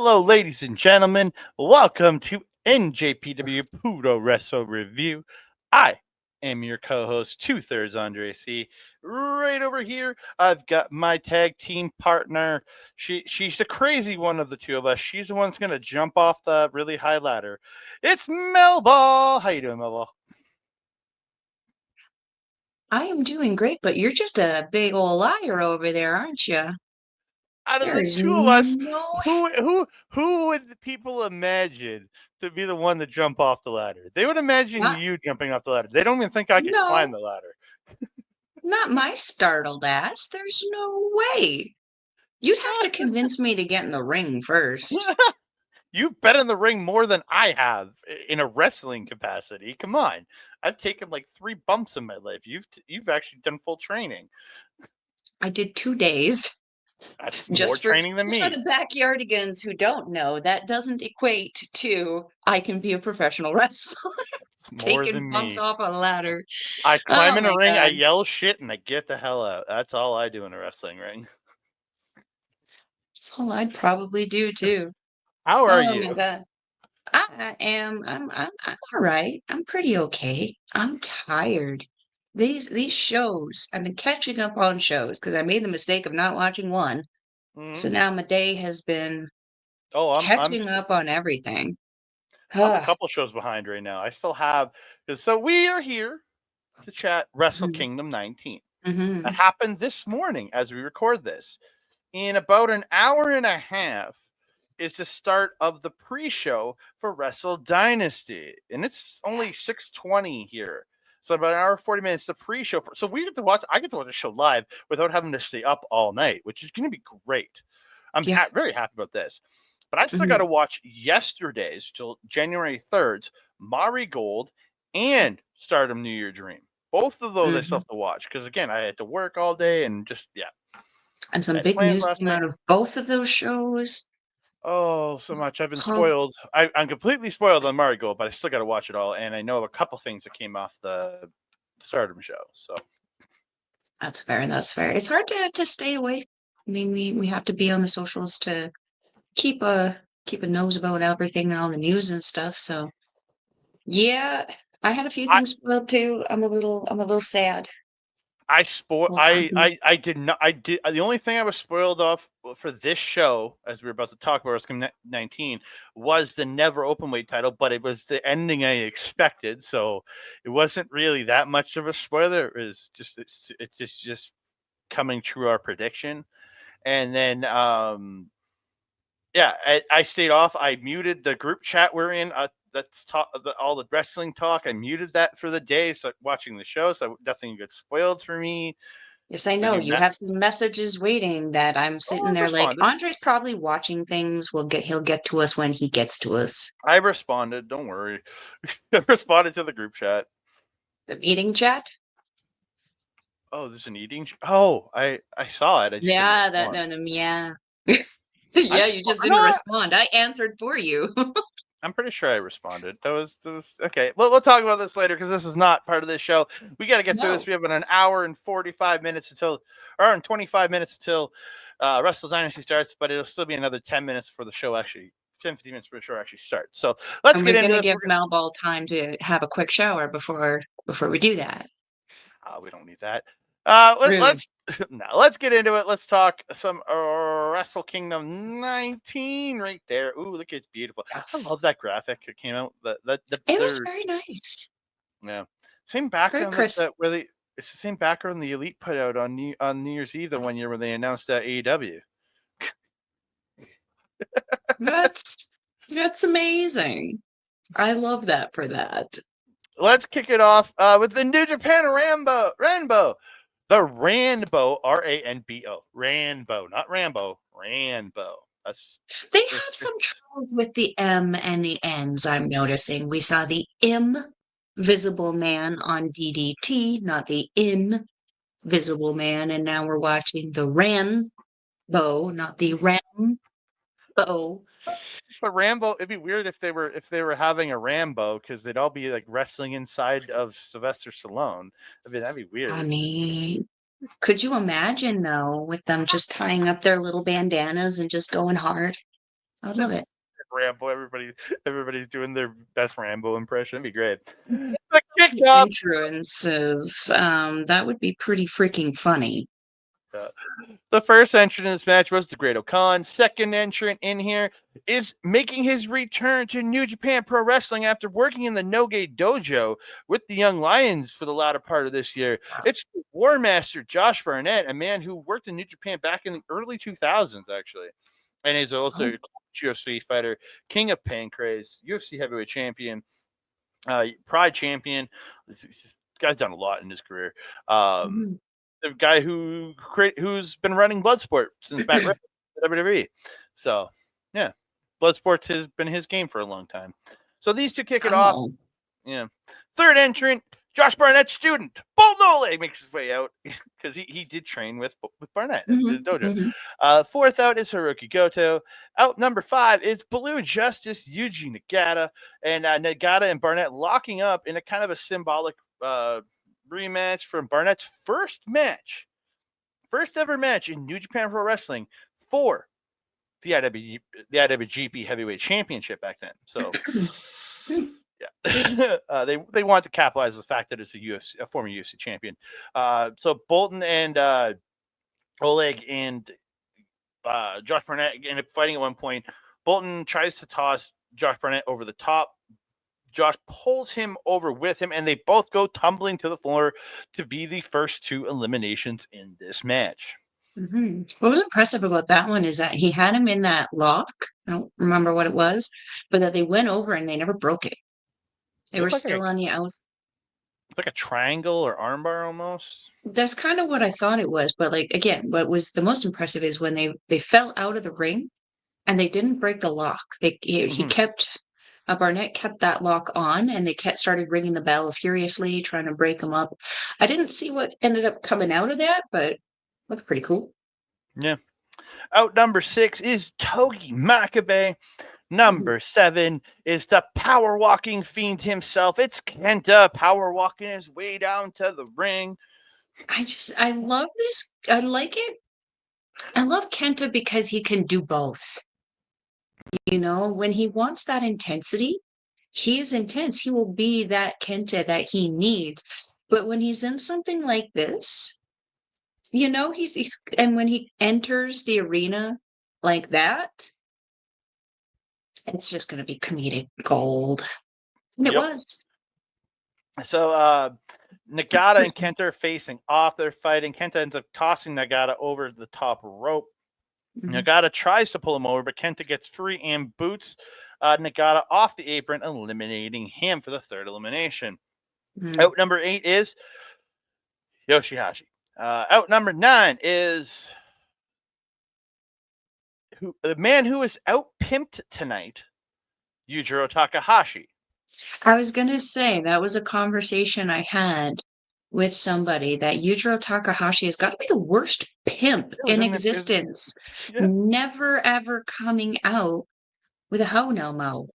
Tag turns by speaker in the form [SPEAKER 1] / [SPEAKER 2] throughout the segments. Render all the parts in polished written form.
[SPEAKER 1] Hello, ladies and gentlemen. Welcome to NJPW Puroresu Review. I am your co-host, 2/3 Andre C. Right over here, I've got my tag team partner. She's the crazy one of the two of us. She's the one that's gonna jump off the really high ladder. It's Melball. How you doing, Melball?
[SPEAKER 2] I am doing great, but you're just a big old liar over there, aren't you?
[SPEAKER 1] Out of
[SPEAKER 2] There
[SPEAKER 1] the
[SPEAKER 2] is
[SPEAKER 1] two of us,
[SPEAKER 2] no.
[SPEAKER 1] who would the people imagine to be the one to jump off the ladder? They would imagine
[SPEAKER 2] Not,
[SPEAKER 1] you jumping off the ladder. They don't even think I could climb
[SPEAKER 2] no,
[SPEAKER 1] the ladder.
[SPEAKER 2] not my startled ass. There's no way. You'd have to convince me to get in the ring first.
[SPEAKER 1] You've been in the ring more than I have in a wrestling capacity. Come on, I've taken like 3 bumps in my life. You've actually done full training.
[SPEAKER 2] I did 2 days.
[SPEAKER 1] That's more
[SPEAKER 2] Just for
[SPEAKER 1] training than
[SPEAKER 2] just for
[SPEAKER 1] me.
[SPEAKER 2] the backyardigans who don't know, that doesn't equate to I can be a professional wrestler.
[SPEAKER 1] It's more
[SPEAKER 2] Taking
[SPEAKER 1] than
[SPEAKER 2] bumps
[SPEAKER 1] me.
[SPEAKER 2] off a ladder.
[SPEAKER 1] I climb
[SPEAKER 2] Oh
[SPEAKER 1] in a
[SPEAKER 2] my
[SPEAKER 1] ring, I
[SPEAKER 2] god.
[SPEAKER 1] yell shit, and I get the hell out. That's all I do in a wrestling ring.
[SPEAKER 2] That's all I'd probably do too.
[SPEAKER 1] How are
[SPEAKER 2] Oh my
[SPEAKER 1] you?
[SPEAKER 2] god. I'm all right. I'm pretty okay. I'm tired. These shows, I've been catching up on shows because I made the mistake of not watching one.
[SPEAKER 1] Hmm.
[SPEAKER 2] So now my day has been
[SPEAKER 1] Oh,
[SPEAKER 2] catching up on everything.
[SPEAKER 1] I'm a
[SPEAKER 2] Ugh.
[SPEAKER 1] couple shows behind right now. I still have so we are here to chat Wrestle
[SPEAKER 2] Mhm.
[SPEAKER 1] Kingdom 19. That
[SPEAKER 2] Mhm.
[SPEAKER 1] happened this morning as we record this. In about an hour and a half is the start of the pre-show for Wrestle Dynasty, and it's only 6:20 here. So about an hour 40 minutes the pre-show for, so we get to watch. I get to watch the show live without having to stay up all night, which is going to be great. I'm
[SPEAKER 2] Yeah.
[SPEAKER 1] very happy about this. But I still got to
[SPEAKER 2] Mhm.
[SPEAKER 1] watch yesterday's till January 3rd's Mari Gold and Stardom New Year Dream. Both of those I still
[SPEAKER 2] Mhm.
[SPEAKER 1] have to watch because again I had to work all day and just
[SPEAKER 2] And
[SPEAKER 1] I
[SPEAKER 2] some
[SPEAKER 1] had
[SPEAKER 2] big
[SPEAKER 1] plans
[SPEAKER 2] news
[SPEAKER 1] last
[SPEAKER 2] came
[SPEAKER 1] night.
[SPEAKER 2] out of both of those shows.
[SPEAKER 1] Oh, so much. I've been
[SPEAKER 2] Huh.
[SPEAKER 1] spoiled. I'm completely spoiled on Mario Gold, but I still got to watch it all. And I know of a couple things that came off the Stardom show. So
[SPEAKER 2] That's fair. That's fair. It's hard to stay away. I mean, we have to be on the socials to keep a nose about everything and all the news and stuff. So yeah, I had a few
[SPEAKER 1] I
[SPEAKER 2] things spoiled too. I'm a little sad.
[SPEAKER 1] I spoil.
[SPEAKER 2] What happened?
[SPEAKER 1] I did not. I did. The only thing I was spoiled off for this show, as we were about to talk about, was 19, was the never Openweight title, but it was the ending I expected. So it wasn't really that much of a spoiler. It was just it's just coming true our prediction. And then yeah, I stayed off. I muted the group chat we're in. That's all the wrestling talk. I muted that for the day. So watching the show, so nothing gets spoiled for me.
[SPEAKER 2] Yes, I
[SPEAKER 1] So
[SPEAKER 2] know
[SPEAKER 1] you
[SPEAKER 2] you
[SPEAKER 1] met.
[SPEAKER 2] have some messages waiting that I'm
[SPEAKER 1] Oh,
[SPEAKER 2] sitting
[SPEAKER 1] I've
[SPEAKER 2] there like
[SPEAKER 1] responded.
[SPEAKER 2] Andre's probably watching things. He'll get to us when he gets to us.
[SPEAKER 1] I responded. Don't worry. I responded to the group chat.
[SPEAKER 2] The meeting chat?
[SPEAKER 1] Oh, there's an eating. Oh, I saw it. I just didn't
[SPEAKER 2] Yeah, that
[SPEAKER 1] respond.
[SPEAKER 2] no, yeah.
[SPEAKER 1] I
[SPEAKER 2] Yeah, you
[SPEAKER 1] respond.
[SPEAKER 2] just
[SPEAKER 1] No,
[SPEAKER 2] didn't respond. I answered for you.
[SPEAKER 1] I'm pretty sure I responded. That was okay. Well, we'll talk about this later because this is not part of this show. We got to get through this.
[SPEAKER 2] No.
[SPEAKER 1] We have about an hour and 45 minutes until, or in 25 minutes until Wrestle Dynasty starts, but it'll still be another 10 minutes for the show actually, 10, 15 minutes for the show actually starts. So let's
[SPEAKER 2] And
[SPEAKER 1] get
[SPEAKER 2] we're
[SPEAKER 1] into
[SPEAKER 2] gonna
[SPEAKER 1] this.
[SPEAKER 2] give Melball time to have a quick shower before we do that.
[SPEAKER 1] We don't need that.
[SPEAKER 2] Rude.
[SPEAKER 1] Let's now let's get into it. Let's talk some Wrestle Kingdom 19 right there. Ooh, look, it's beautiful. I
[SPEAKER 2] Yes.
[SPEAKER 1] love that graphic. It came out.
[SPEAKER 2] It was
[SPEAKER 1] They're
[SPEAKER 2] very nice.
[SPEAKER 1] yeah, same
[SPEAKER 2] Very
[SPEAKER 1] background
[SPEAKER 2] crisp.
[SPEAKER 1] that where they. It's the same background the Elite put out on New Year's Eve the one year when they announced AEW.
[SPEAKER 2] That's that's amazing. I love that for that.
[SPEAKER 1] Let's kick it off with the New Japan Rainbow. The Ranbo, Ranbo, Ranbo, not Rambo, Ranbo. That's
[SPEAKER 2] They have some trouble with the M and the N's, I'm noticing. We saw the Invisible Man on DDT, not the Invisible Man, and now we're watching the Rambo, not the Rambo.
[SPEAKER 1] but Rambo. It'd be weird if they were having a Rambo because they'd all be like wrestling inside of Sylvester Stallone. I mean, that'd be
[SPEAKER 2] I
[SPEAKER 1] weird.
[SPEAKER 2] mean, could you imagine though, with them just tying up their little bandanas and just going hard? I would love it.
[SPEAKER 1] Rambo. Everybody's doing their best Rambo impression. That'd be great. The kickoff.
[SPEAKER 2] Entrances. That would be pretty freaking funny.
[SPEAKER 1] The first entrant in this match was the Great Khan. Second entrant in here is making his return to New Japan Pro Wrestling after working in the Noge Dojo with the Young Lions for the latter part of this year. It's War Master Josh Barnett, a man who worked in New Japan back in the early 2000s, actually. And is also a UFC fighter, King of Pancrase, UFC Heavyweight Champion, Pride Champion. This guy's done a lot in his career. The guy who's been running Bloodsport since Matt Riddle at WWE. So, yeah, Bloodsport has been his game for a long time. So these two kick it off. Yeah. Third entrant, Josh Barnett's student, Boltin Oleg, makes his way out because he did train with Barnett at the dojo. Fourth out is Hirooki Goto. Out number 5 is Blue Justice Yuji Nagata. And Nagata and Barnett locking up in a kind of a symbolic rematch from Barnett's first ever match in New Japan Pro Wrestling for the IWGP Heavyweight Championship back then. So, yeah, they want to capitalize on the fact that it's a former UFC champion. So Boltin and Oleg and Josh Barnett end up fighting at one point. Boltin tries to toss Josh Barnett over the top. Josh pulls him over with him, and they both go tumbling to the floor to be the first 2 eliminations in this match.
[SPEAKER 2] What was impressive about that one is that he had him in that lock. I don't remember what it was, but that they went over and they never broke it. They were still on the outs.
[SPEAKER 1] It's like a triangle or armbar almost.
[SPEAKER 2] That's kind of what I thought it was. But like again, what was the most impressive is when they fell out of the ring and they didn't break the lock. He kept. Barnett kept that lock on, and they started ringing the bell furiously, trying to break them up. I didn't see what ended up coming out of that, but looked pretty cool.
[SPEAKER 1] Yeah. Out number 6 is Togi Makabe. Number 7 is the power walking fiend himself. It's Kenta power walking his way down to the ring.
[SPEAKER 2] I love this. I like it. I love Kenta because he can do both. You know, when he wants that intensity, he is intense. He will be that Kenta that he needs. But when he's in something like this, you know, he's and when he enters the arena like that, it's just going to be comedic gold. And it was.
[SPEAKER 1] So Nagata and Kenta are facing off. They're fighting. Kenta ends up tossing Nagata over the top rope. Nagata tries to pull him over, but Kenta gets free and boots Nagata off the apron, eliminating him for the third elimination. Out number 8 is YOSHI-HASHI. Out number 9 is the man who is out pimped tonight, Yujiro Takahashi.
[SPEAKER 2] I was going to say, that was a conversation I had with somebody, that Yujiro Takahashi has got to be the worst pimp in existence. Never, ever coming out with a ho-no-mo.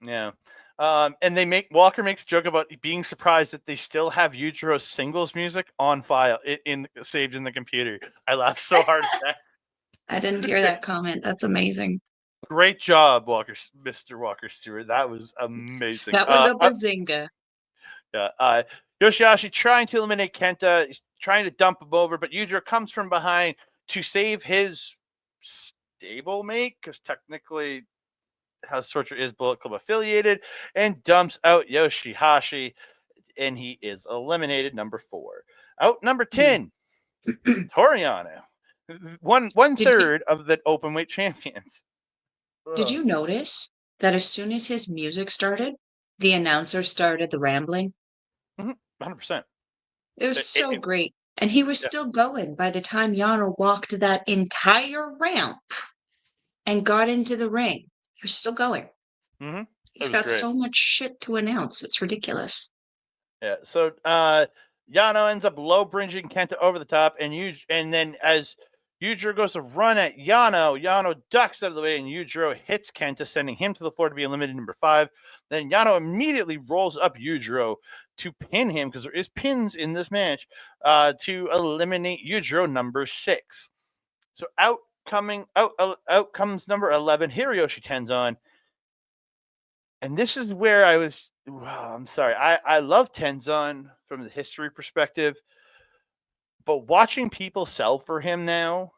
[SPEAKER 1] Yeah. And Walker makes a joke about being surprised that they still have Yujiro's singles music on file, saved in the computer. I laughed so hard at that.
[SPEAKER 2] I didn't hear that comment. That's amazing.
[SPEAKER 1] Great job, Mr. Walker Stewart. That was amazing.
[SPEAKER 2] That was a bazinga.
[SPEAKER 1] Yeah. YOSHI-HASHI trying to eliminate Kenta. He's trying to dump him over, but Yujiro comes from behind to save his stablemate, because technically House Torture is Bullet Club affiliated, and dumps out YOSHI-HASHI, and he is eliminated. Number 4. Out number 10, Toriano. One third of the Openweight champions.
[SPEAKER 2] Did you notice that as soon as his music started, the announcer started the rambling?
[SPEAKER 1] 100%.
[SPEAKER 2] It was so great. And he was still going by the time Yano walked that entire ramp and got into the ring. He was still going. He's got so much shit to announce. It's ridiculous.
[SPEAKER 1] Yeah. So Yano ends up low bridging Kenta over the top, and then as Yujiro goes to run at Yano ducks out of the way, and Yujiro hits Kenta, sending him to the floor to be eliminated. Number 5. Then Yano immediately rolls up Yujiro to pin him, because there is pins in this match, to eliminate Yujiro. Number 6. So out out comes number 11, Hiroshi Tenzan. And this is where I'm sorry. I love Tenzan from the history perspective, but watching people sell for him now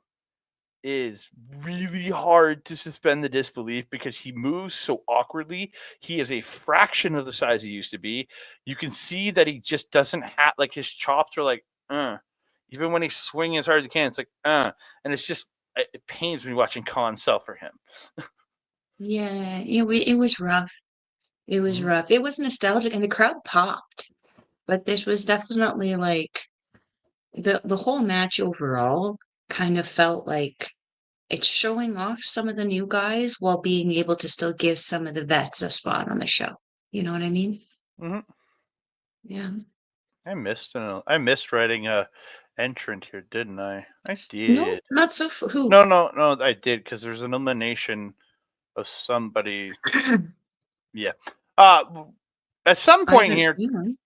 [SPEAKER 1] is really hard to suspend the disbelief because he moves so awkwardly. He is a fraction of the size he used to be. You can see that he just doesn't have, like, his chops are like, even when he's swinging as hard as he can, it's like, and it's just, it pains me watching Khan sell for him.
[SPEAKER 2] Yeah, it was rough. It was rough. It was nostalgic, and the crowd popped. But this was definitely like the whole match overall kind of felt like it's showing off some of the new guys while being able to still give some of the vets a spot on the show. You know what I mean?
[SPEAKER 1] Mm-hmm.
[SPEAKER 2] Yeah.
[SPEAKER 1] I missed writing a entrant here, didn't I? I
[SPEAKER 2] No,
[SPEAKER 1] did.
[SPEAKER 2] not so who?
[SPEAKER 1] No, I did, because there's an elimination of somebody. Yeah. At some
[SPEAKER 2] I
[SPEAKER 1] point
[SPEAKER 2] haven't
[SPEAKER 1] here.
[SPEAKER 2] seen one.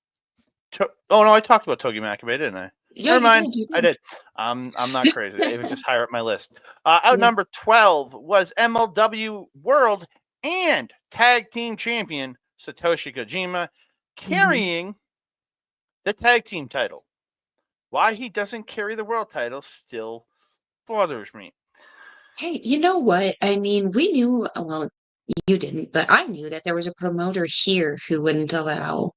[SPEAKER 1] Oh no, I talked about Togi Makabe, didn't I?
[SPEAKER 2] Yeah,
[SPEAKER 1] Never
[SPEAKER 2] you
[SPEAKER 1] mind.
[SPEAKER 2] did. You
[SPEAKER 1] I
[SPEAKER 2] did.
[SPEAKER 1] did. I'm not crazy. It was just higher up my list. Out
[SPEAKER 2] Yeah.
[SPEAKER 1] number 12 was MLW World and Tag Team Champion Satoshi Kojima carrying the tag team title. Why he doesn't carry the world title still bothers me.
[SPEAKER 2] Hey, you know what? I mean, we knew, well, you didn't, but I knew that there was a promoter here who wouldn't allow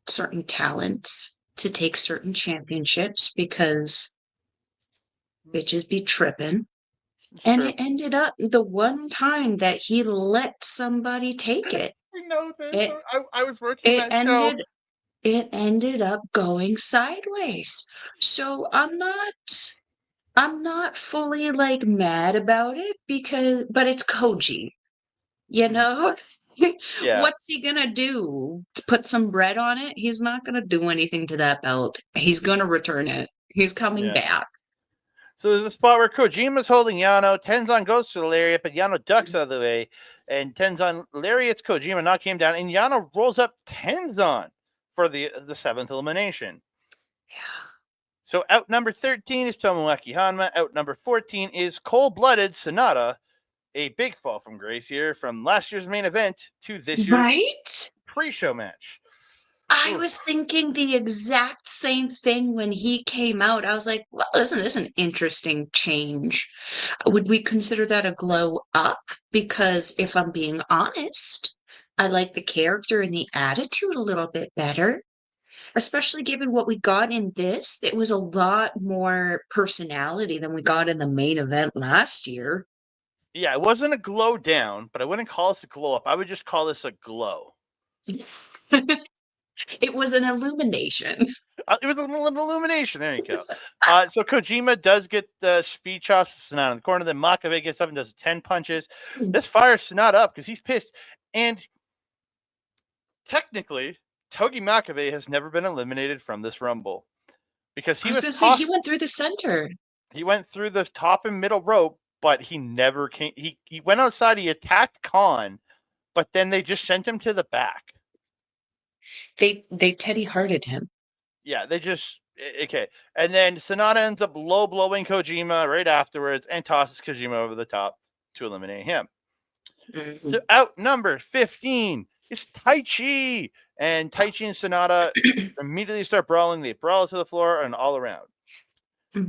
[SPEAKER 2] certain talents to take certain championships because bitches be tripping.
[SPEAKER 1] It's
[SPEAKER 2] And
[SPEAKER 1] true.
[SPEAKER 2] it ended up the one time that he let somebody take it.
[SPEAKER 1] I know this.
[SPEAKER 2] It
[SPEAKER 1] I was working
[SPEAKER 2] it
[SPEAKER 1] that show.
[SPEAKER 2] ended up going sideways. So I'm not fully like mad about it but it's Koji. You know?
[SPEAKER 1] Yeah.
[SPEAKER 2] What's he gonna do? Put some bread on it? He's not gonna do anything to that belt. He's gonna return it. He's coming
[SPEAKER 1] Yeah.
[SPEAKER 2] back.
[SPEAKER 1] So there's a spot where Kojima's holding Yano. Tenzan goes to the lariat, but Yano ducks out of the way. And Tenzan lariats Kojima, knocking him down. And Yano rolls up Tenzan for the 7th elimination.
[SPEAKER 2] Yeah.
[SPEAKER 1] So out number 13 is Tomoaki Hanma. Out number 14 is Cold-Blooded SANADA. A big fall from grace here from last year's main event to this year's
[SPEAKER 2] Right?
[SPEAKER 1] pre-show match.
[SPEAKER 2] I
[SPEAKER 1] Oof.
[SPEAKER 2] was thinking the exact same thing when he came out. I was like, well, isn't this an interesting change? Would we consider that a glow up? Because if I'm being honest, I like the character and the attitude a little bit better, especially given what we got in this. It was a lot more personality than we got in the main event last year.
[SPEAKER 1] Yeah, it wasn't a glow down, but I wouldn't call this a glow up. I would just call this a glow.
[SPEAKER 2] It was an illumination.
[SPEAKER 1] It was an illumination. There you go. So Kojima does get the speech off Sonata in the corner. Then Makabe gets up and does 10 punches. This fires Sonata up because he's pissed. And technically, Togi Makabe has never been eliminated from this Rumble because
[SPEAKER 2] I
[SPEAKER 1] he
[SPEAKER 2] was
[SPEAKER 1] was
[SPEAKER 2] going to say, he
[SPEAKER 1] tossed.
[SPEAKER 2] went through the center.
[SPEAKER 1] He went through the top and middle rope, but he never came. He went outside. He attacked Khan, but then they just sent him to the back.
[SPEAKER 2] They Teddy Hearted him.
[SPEAKER 1] Yeah, they just okay. And then Sonata ends up low blowing Kojima right afterwards and tosses Kojima over the top to eliminate him. So out number 15 is Taichi. And Taichi and Sonata immediately start brawling. They brawl to the floor and all around.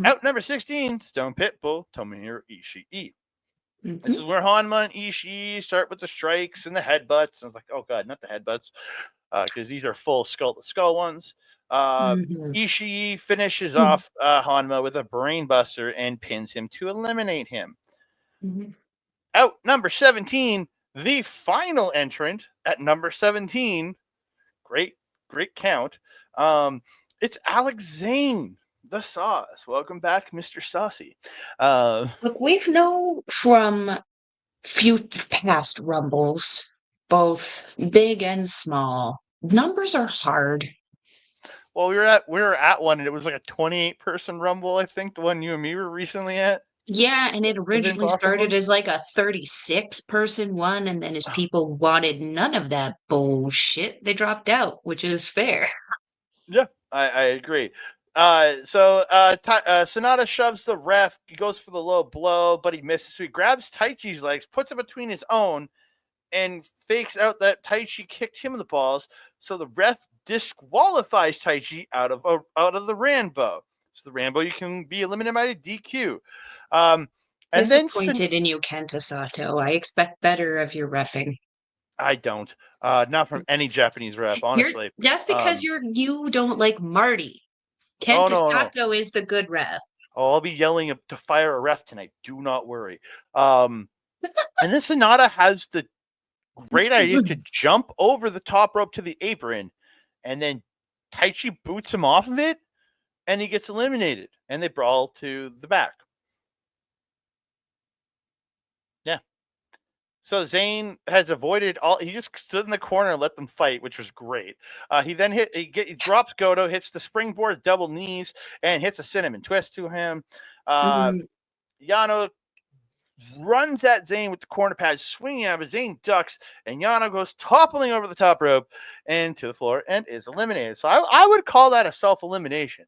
[SPEAKER 1] Out number 16, Stone Pitbull, Tomohiro Ishii. This is where Hanma and Ishii start with the strikes and the headbutts. And I was like, oh god, not the headbutts, because these are full skull to skull ones. Ishii finishes off Hanma with a brainbuster and pins him to eliminate him. Out number 17, the final entrant at number 17. Great count. It's Alex Zayne, the Sauce. Welcome back, Mr. Saucy.
[SPEAKER 2] Look, we've known from few past Rumbles, both big and small, numbers are hard.
[SPEAKER 1] Well, we were at one, and it was like a 28-person Rumble. I think the one you and me were recently at.
[SPEAKER 2] Yeah, and it originally started as like a 36-person one, and then as people wanted none of that bullshit, they dropped out, which is fair.
[SPEAKER 1] Yeah, I agree. Sanada shoves the ref. He goes for the low blow, but he misses. So he grabs Taichi's legs, puts it between his own, and fakes out that Taichi kicked him in the balls. So the ref disqualifies Taichi out of the Rambo. So the Rambo, you can be eliminated by a DQ. And then
[SPEAKER 2] Disappointed in you, Kenta Sato. I expect better of your reffing.
[SPEAKER 1] I don't. Not from any Japanese ref, honestly.
[SPEAKER 2] That's because you don't like Marty.
[SPEAKER 1] Oh,
[SPEAKER 2] Kenta
[SPEAKER 1] no.
[SPEAKER 2] Sato is the good ref.
[SPEAKER 1] Oh, I'll be yelling to fire a ref tonight. Do not worry. And then Sanada has the great idea to jump over the top rope to the apron, and then Taichi boots him off of it, and he gets eliminated, and they brawl to the back. Yeah. So Zayne has avoided all. He just stood in the corner and let them fight, which was great. He then he drops Goto, hits the springboard double knees, and hits a cinnamon twist to him. Yano runs at Zayne with the corner pad, swinging at him. Zayne ducks, and Yano goes toppling over the top rope and to the floor and is eliminated. So I would call that a self-elimination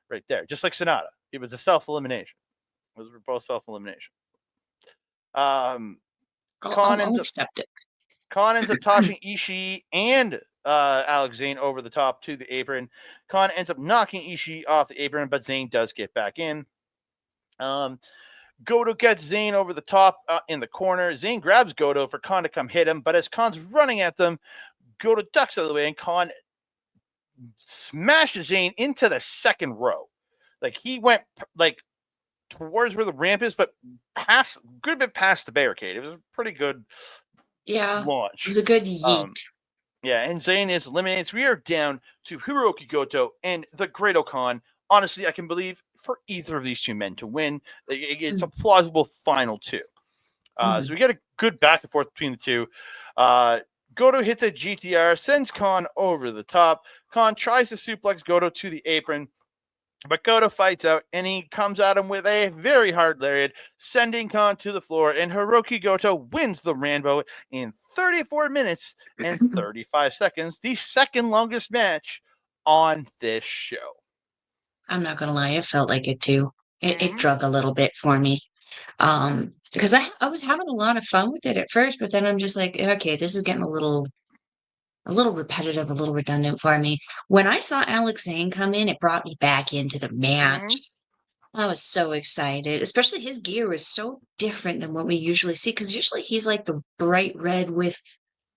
[SPEAKER 1] right there, just like Sanada. It was a self-elimination. Those were both self-elimination.
[SPEAKER 2] I'll accept it.
[SPEAKER 1] Khan ends up tossing Ishii and Alex Zayne over the top to the apron. Khan ends up knocking Ishii off the apron, but Zayne does get back in. Goto gets Zayne over the top in the corner. Zayne grabs Goto for Khan to come hit him, but as Khan's running at them, Goto ducks out of the way, and Khan smashes Zayne into the second row. Like, he went towards where the ramp is, but good bit past the barricade. It was a pretty good launch.
[SPEAKER 2] It was a good yeet.
[SPEAKER 1] And Zayne is eliminated. So we are down to Hirooki Goto and the Great Khan. Honestly, I can believe for either of these two men to win. It's a plausible final two. So we get a good back and forth between the two. Goto hits a GTR, sends Khan over the top. Khan tries to suplex Goto to the apron, but Goto fights out, and he comes at him with a very hard lariat, sending Khan to the floor, and Hirooki Goto wins the Rambo in 34 minutes and 35 seconds, the second longest match on this show.
[SPEAKER 2] I'm not gonna lie, it felt like it too. It drug a little bit for me. Because I was having a lot of fun with it at first, but then I'm just like, okay, this is getting a little repetitive, a little redundant for me. When I saw Alex Zayne come in, it brought me back into the match. I was so excited, especially his gear was so different than what we usually see, because usually he's like the bright red with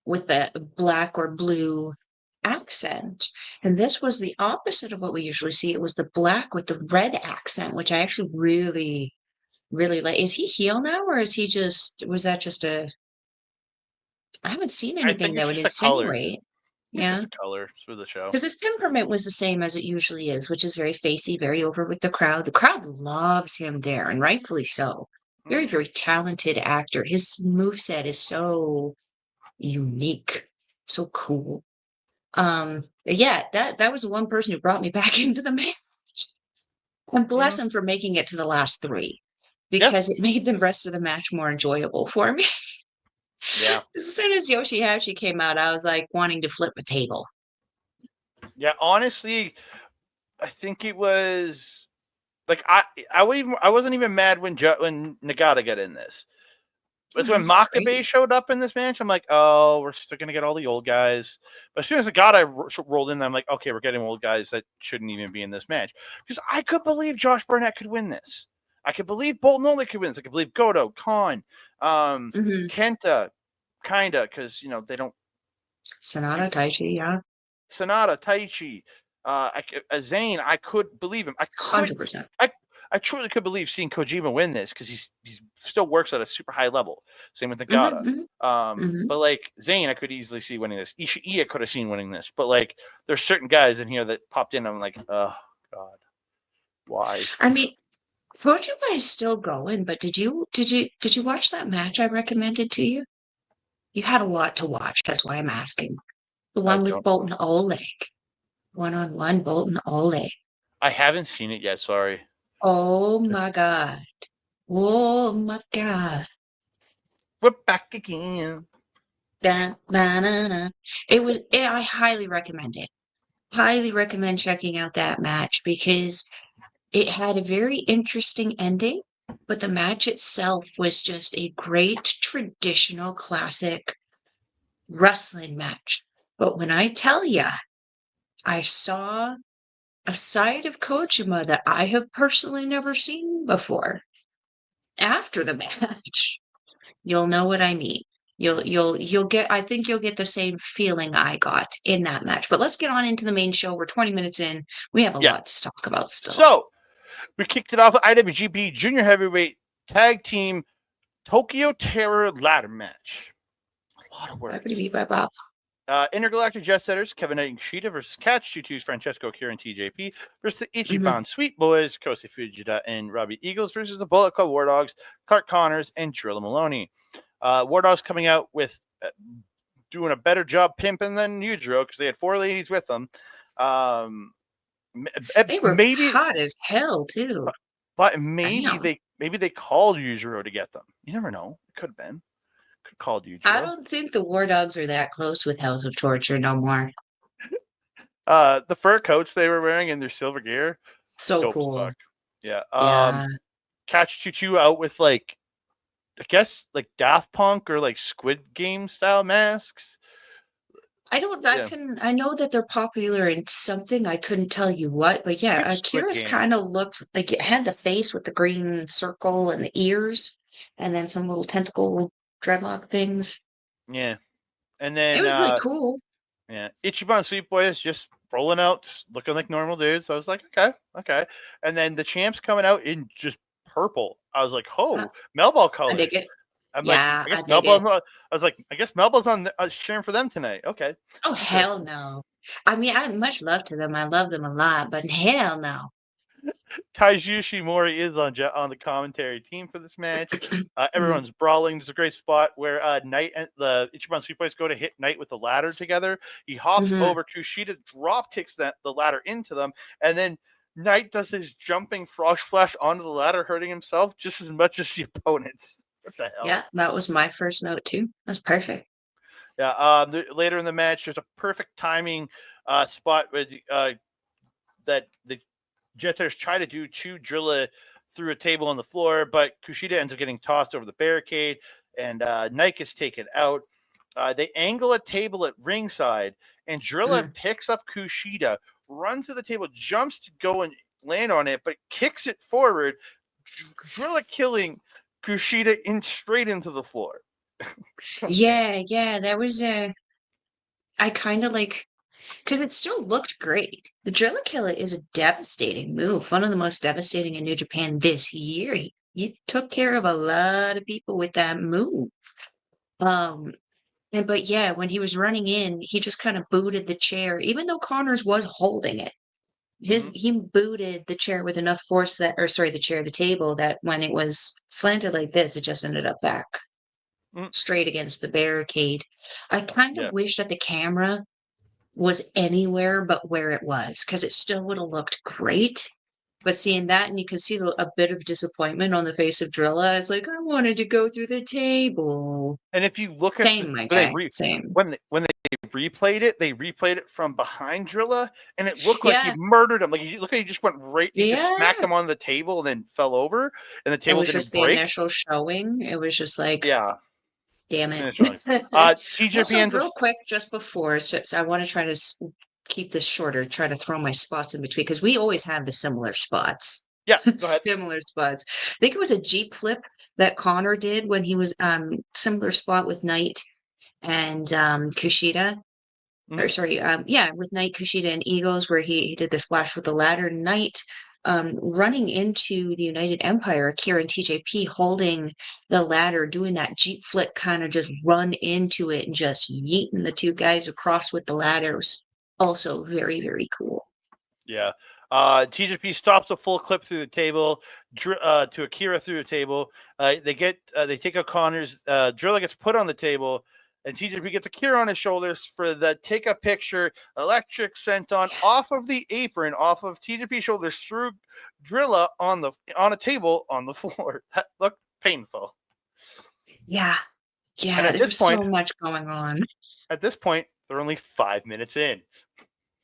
[SPEAKER 2] the black or blue accent. And this was the opposite of what we usually see. It was the black with the red accent, which I actually really, really like. Is he heel now, or was that just a, I haven't seen anything that would insinuate.
[SPEAKER 1] It's just the colors for the show.
[SPEAKER 2] Because his temperament was the same as it usually is, which is very facey, very over with the crowd. The crowd loves him there, and rightfully so. Very, very talented actor. His moveset is so unique, so cool. That was the one person who brought me back into the match. And bless him for making it to the last three, because it made the rest of the match more enjoyable for me.
[SPEAKER 1] Yeah.
[SPEAKER 2] As soon as YOSHI-HASHI came out, I was like wanting to flip a table.
[SPEAKER 1] Yeah, honestly, I think it was like I wasn't even mad when Nagata got in this. But when Makabe showed up in this match, I'm like, oh, we're still gonna get all the old guys. But as soon as Nagata rolled in, I'm like, okay, we're getting old guys that shouldn't even be in this match, because I could believe Josh Barnett could win this. I could believe Boltin Oleg could win this. I could believe Goto, Khan, Kenta, kinda, because they don't.
[SPEAKER 2] SANADA, Taichi, yeah.
[SPEAKER 1] SANADA, Taichi, Zayne, I could believe him.
[SPEAKER 2] 100%.
[SPEAKER 1] I truly could believe seeing Kojima win this, because he still works at a super high level. Same with Nagata. But like Zayne, I could easily see winning this. Ishii, I could have seen winning this. But like, there's certain guys in here that popped in. I'm like, oh god, why?
[SPEAKER 2] I mean, Kojima is still going, but did you watch that match I recommended to you? You had a lot to watch. That's why I'm asking. The one with Boltin Oleg. 1-on-1 Boltin Oleg.
[SPEAKER 1] I haven't seen it yet. Sorry.
[SPEAKER 2] Oh my god. Oh my god.
[SPEAKER 1] We're back again.
[SPEAKER 2] It was. I highly recommend it. highly recommend checking out that match because it had a very interesting ending, but the match itself was just a great traditional classic wrestling match. But when I tell ya, I saw a side of Kojima that I have personally never seen before after the match. You'll know what I mean. You'll get I think you'll get the same feeling I got in that match. But let's get on into the main show. We're 20 minutes in. We have a
[SPEAKER 1] Yeah.
[SPEAKER 2] lot to talk about still.
[SPEAKER 1] So we kicked it off with IWGP Junior Heavyweight Tag Team Tokyo Terror Ladder Match. A lot of words. Intergalactic Jet Setters, Kevin Knight and Kushida versus Catch 22's Francesco, Akira, and TJP versus the Ichiban Sweet Boys, Kosei, Fujita, and Robbie Eagles versus the Bullet Club War Dogs, Clark Connors, and Drilla Moloney. War Dogs coming out with doing a better job pimping than Yujiro because they had 4 ladies with them.
[SPEAKER 2] They were
[SPEAKER 1] maybe
[SPEAKER 2] hot as hell too.
[SPEAKER 1] But maybe they called Yujiro to get them. You never know. It could have been. Could called Yujiro.
[SPEAKER 2] I don't think the War Dogs are that close with House of Torture no more.
[SPEAKER 1] The fur coats they were wearing in their silver gear.
[SPEAKER 2] So cool.
[SPEAKER 1] Yeah. Catch 22 out with like I guess like Daft Punk or like Squid Game style masks.
[SPEAKER 2] I know that they're popular in something. I couldn't tell you what, but yeah, Akira's kind of looked like it had the face with the green circle and the ears, and then some little tentacle dreadlock things.
[SPEAKER 1] Yeah. And then
[SPEAKER 2] it was really cool.
[SPEAKER 1] Yeah. Ichiban Sweet Boys just rolling out, just looking like normal dudes. So I was like, okay. And then the champs coming out in just purple. I was like, Melball colors.
[SPEAKER 2] I dig it.
[SPEAKER 1] I'm like, I guess Melball's on sharing for them tonight. Okay.
[SPEAKER 2] Oh, hell no. I mean, I much love to them. I love them a lot, but hell no.
[SPEAKER 1] Taiji Ishimori is on the commentary team for this match. Everyone's brawling. There's a great spot where Knight and the Ichiban Sweet Boys go to hit Knight with the ladder together. He hops over. Kushida drop kicks the ladder into them, and then Knight does his jumping frog splash onto the ladder, hurting himself just as much as the opponents. What the hell?
[SPEAKER 2] Yeah, that was my first note too. That's perfect.
[SPEAKER 1] Yeah. Later in the match, there's a perfect timing spot with that the Jetters try to do to Drilla through a table on the floor, but Kushida ends up getting tossed over the barricade, and Knight is taken out. They angle a table at ringside, and Drilla picks up Kushida, runs to the table, jumps to go and land on it, but kicks it forward. Drilla killing Kushida straight into the floor.
[SPEAKER 2] Yeah, that was I kind of like, because it still looked great. The Drilla Killer is a devastating move, one of the most devastating in New Japan this year. He took care of a lot of people with that move. But yeah, when he was running in, he just kind of booted the chair, even though Connors was holding it. He booted the chair with enough force the table, that when it was slanted like this, it just ended up back straight against the barricade. I kind of wish that the camera was anywhere but where it was, because it still would have looked great. But seeing that, and you can see a bit of disappointment on the face of Drilla, I was like, I wanted to go through the table.
[SPEAKER 1] And if you look at
[SPEAKER 2] same.
[SPEAKER 1] when they replayed it, they replayed it from behind Drilla, and it looked like he murdered him. Like he just went right, he just smacked him on the table and then fell over, and the table didn't break. It was
[SPEAKER 2] just the initial showing. It was just like, damn it.
[SPEAKER 1] TJP
[SPEAKER 2] real quick, just before, so I want to try to keep this shorter, try to throw my spots in between, because we always have the similar spots.
[SPEAKER 1] Yeah, go ahead.
[SPEAKER 2] Similar spots. I think it was a Jeep flip that Connor did when he was similar spot with Knight and Kushida. Or sorry, with Knight, Kushida, and Eagles, where he did the splash with the ladder. Knight running into the United Empire, Akira and TJP holding the ladder, doing that Jeep flip, kind of just run into it and just yeeting the two guys across with the ladders. Also very, very cool.
[SPEAKER 1] Yeah. TJP stops a full clip through the table to Akira through the table. They take out Connors. Drilla gets put on the table, and TJP gets Akira on his shoulders for the take a picture. Electric senton off of the apron, off of TJP's shoulders through Drilla on a table on the floor. That looked painful.
[SPEAKER 2] Yeah. There's so much going on.
[SPEAKER 1] At this point, they're only 5 minutes in.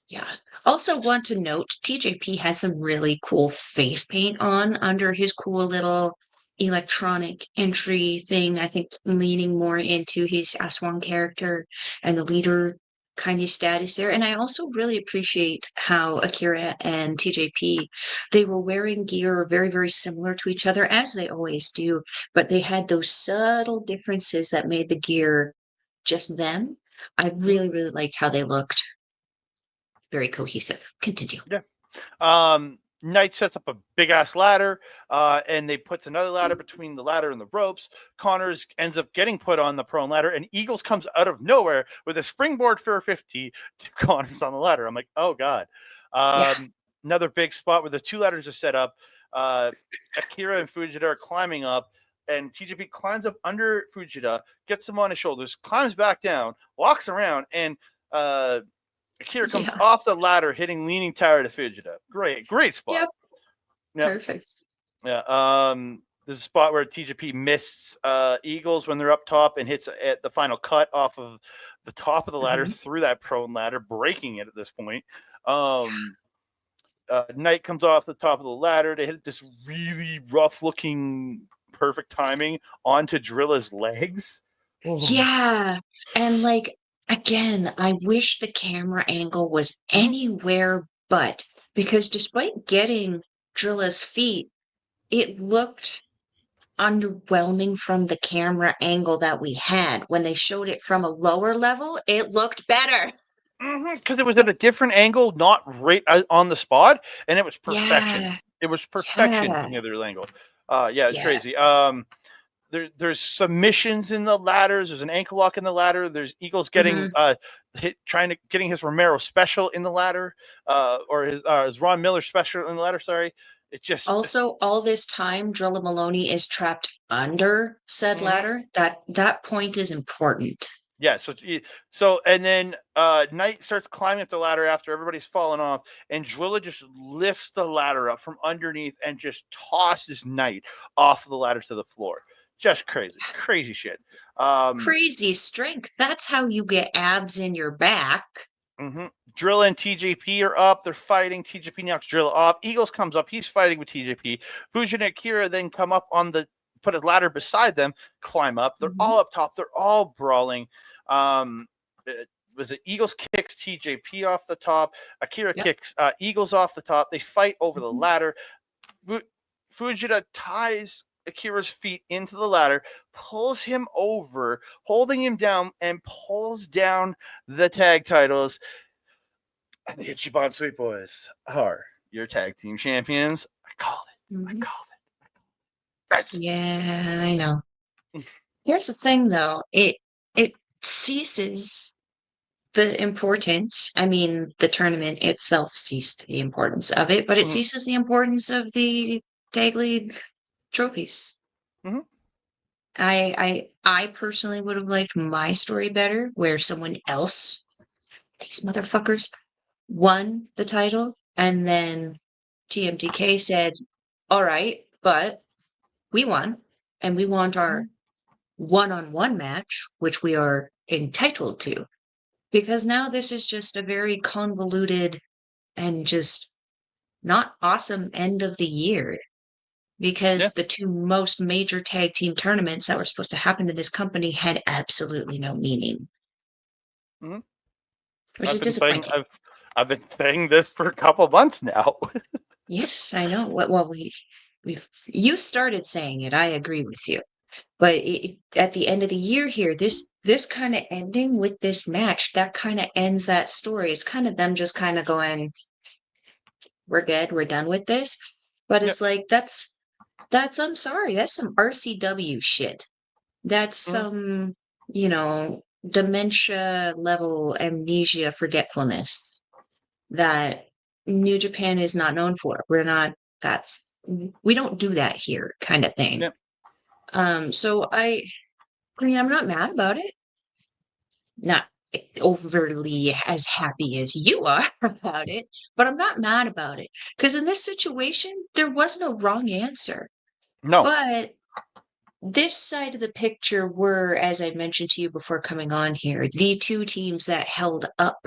[SPEAKER 2] Yeah. Also want to note, TJP has some really cool face paint on under his cool little electronic entry thing. I think leaning more into his Aswan character and the leader kind of status there. And I also really appreciate how Akira and TJP, they were wearing gear very, very similar to each other, as they always do, but they had those subtle differences that made the gear just them. I really, really liked how they looked. Very cohesive. Continue.
[SPEAKER 1] Yeah. Knight sets up a big ass ladder, and they puts another ladder between the ladder and the ropes. Connors ends up getting put on the prone ladder, and Eagles comes out of nowhere with a springboard 450 to Connors on the ladder. I'm like, oh god.
[SPEAKER 2] Yeah.
[SPEAKER 1] Another big spot where the two ladders are set up. Akira and Fujita are climbing up, and TJP climbs up under Fujita, gets him on his shoulders, climbs back down, walks around, and Akira comes
[SPEAKER 2] Yeah.
[SPEAKER 1] off the ladder, hitting leaning tower to Fujita. Great spot.
[SPEAKER 2] Yep. Perfect.
[SPEAKER 1] Yeah. There's a spot where TJP missed Eagles when they're up top and hits at the final cut off of the top of the ladder through that prone ladder, breaking it at this point. Knight comes off the top of the ladder to hit this really rough looking, perfect timing onto Drilla's legs.
[SPEAKER 2] Yeah. And like, again, I wish the camera angle was anywhere but, because despite getting Drilla's feet, it looked underwhelming from the camera angle that we had. When they showed it from a lower level, it looked better.
[SPEAKER 1] Because it was at a different angle, not right on the spot, and it was perfection.
[SPEAKER 2] Yeah.
[SPEAKER 1] It was perfection
[SPEAKER 2] Yeah.
[SPEAKER 1] from the other angle. Yeah, it's
[SPEAKER 2] Yeah.
[SPEAKER 1] crazy. There's submissions in the ladders. There's an ankle lock in the ladder. There's Eagles getting getting his Romero special in the ladder, or his Ron Miller special in the ladder. Sorry, it just
[SPEAKER 2] Also, all this time, Drilla Moloney is trapped under said ladder. That point is important.
[SPEAKER 1] Yeah, and then Knight starts climbing up the ladder after everybody's fallen off, and Drilla just lifts the ladder up from underneath and just tosses Knight off the ladder to the floor. Just crazy shit.
[SPEAKER 2] Crazy strength. That's how you get abs in your back.
[SPEAKER 1] Drilla and TJP are up. They're fighting. TJP knocks Drilla off. Eagles comes up. He's fighting with TJP. Fujita and Akira then come up put a ladder beside them, climb up. They're all up top. They're all brawling. Was it Eagles kicks TJP off the top? Akira kicks Eagles off the top. They fight over the ladder. Fujita ties Akira's feet into the ladder, pulls him over, holding him down, and pulls down the tag titles. And the Ichiban Sweet Boys are your tag team champions. I called it. Yes.
[SPEAKER 2] Yeah, I know. Here's the thing, though. It ceases the importance. I mean, the tournament itself ceased the importance of it, but it ceases the importance of the tag league trophies. I personally would have liked my story better, where someone else, these motherfuckers, won the title, and then TMDK said, all right, but we won, and we want our one-on-one match, which we are entitled to, because now this is just a very convoluted and just not awesome end of the year, because the two most major tag team tournaments that were supposed to happen to this company had absolutely no meaning. Which is disappointing.
[SPEAKER 1] I've been saying this for a couple months now.
[SPEAKER 2] Yes, I know. Well, you started saying it. I agree with you. But at the end of the year here, this kind of ending with this match, that kind of ends that story. It's kind of them just kind of going, we're good, we're done with this. But it's like, that's I'm sorry, that's some RCW shit. That's some, dementia level amnesia forgetfulness that New Japan is not known for. We don't do that here, kind of thing. So I mean, I'm not mad about it. Not overly as happy as you are about it, but I'm not mad about it. Because in this situation, there was no wrong answer.
[SPEAKER 1] No.
[SPEAKER 2] But this side of the picture were, as I mentioned to you before coming on here, the two teams that held up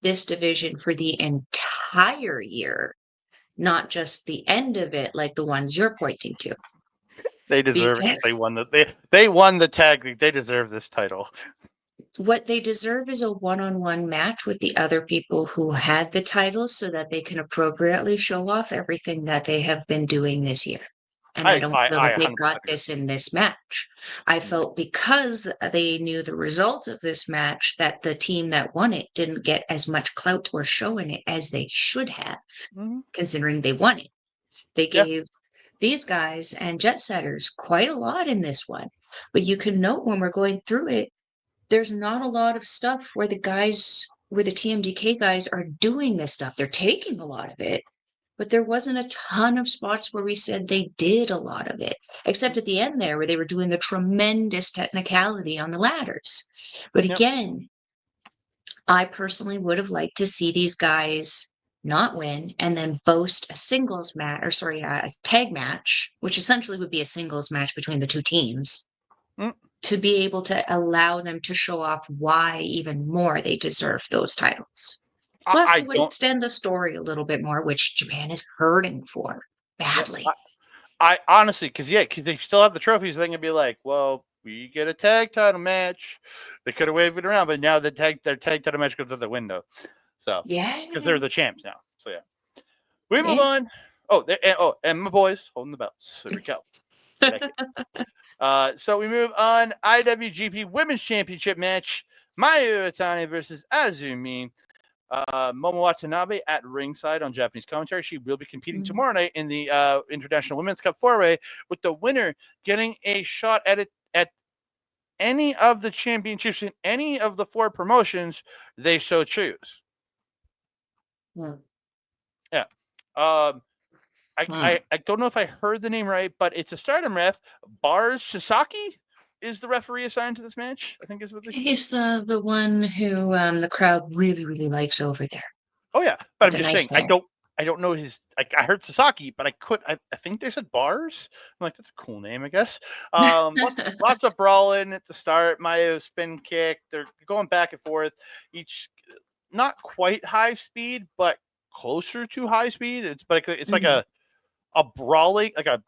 [SPEAKER 2] this division for the entire entire year, not just the end of it, like the ones you're pointing to.
[SPEAKER 1] They deserve it because they won they won the tag league. They deserve this title.
[SPEAKER 2] What they deserve is a one-on-one match with the other people who had the titles so that they can appropriately show off everything that they have been doing this year. And I don't feel that they
[SPEAKER 1] 100%
[SPEAKER 2] got
[SPEAKER 1] agree.
[SPEAKER 2] this in this match. I felt because they knew the result of this match that the team that won it didn't get as much clout or show in it as they should have, considering they won it. They
[SPEAKER 1] Yeah.
[SPEAKER 2] gave these guys and Jet Setters quite a lot in this one. But you can note when we're going through it, there's not a lot of stuff where the TMDK guys are doing this stuff. They're taking a lot of it, but there wasn't a ton of spots where we said they did a lot of it, except at the end there where they were doing the tremendous technicality on the ladders. But
[SPEAKER 1] Yep.
[SPEAKER 2] again, I personally would have liked to see these guys not win and then boast a singles match, a tag match, which essentially would be a singles match between the two teams, to be able to allow them to show off why even more they deserve those titles. Plus, it would extend the story a little bit more, which Japan is hurting for badly.
[SPEAKER 1] I honestly, because they still have the trophies. They can be like, well, we get a tag title match. They could have waved it around, but now their tag title match goes out the window. So
[SPEAKER 2] yeah,
[SPEAKER 1] because they're the champs now. So yeah, we move on. And my boys holding the belts. There we go. So we move on. IWGP Women's Championship match: Mayu Iwatani versus Azumi. Momo Watanabe at ringside on Japanese commentary. She will be competing tomorrow night in the International Women's Cup 4-Way, with the winner getting a shot at any of the championships in any of the 4 promotions they so choose. Yeah. I don't know if I heard the name right, but it's a Stardom ref. Bars Sasaki is the referee assigned to this match, I think is what
[SPEAKER 2] he's the one who the crowd really, really likes over there.
[SPEAKER 1] Oh yeah, but I'm just saying I don't know his. I heard Sasaki, but I think they said Bars. I'm like, that's a cool name, I guess. Lots of brawling at the start. Mayu spin kick. They're going back and forth. Each not quite high speed, but closer to high speed. It's like a brawling, like a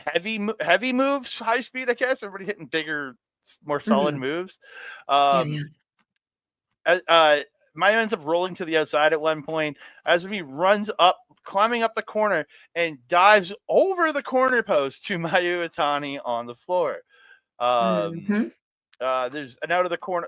[SPEAKER 1] heavy moves high speed. I guess everybody hitting bigger, more solid moves. Mayu ends up rolling to the outside at one point. Azumi runs up, climbing up the corner, and dives over the corner post to Mayu Iwatani on the floor. There's an out of the corner.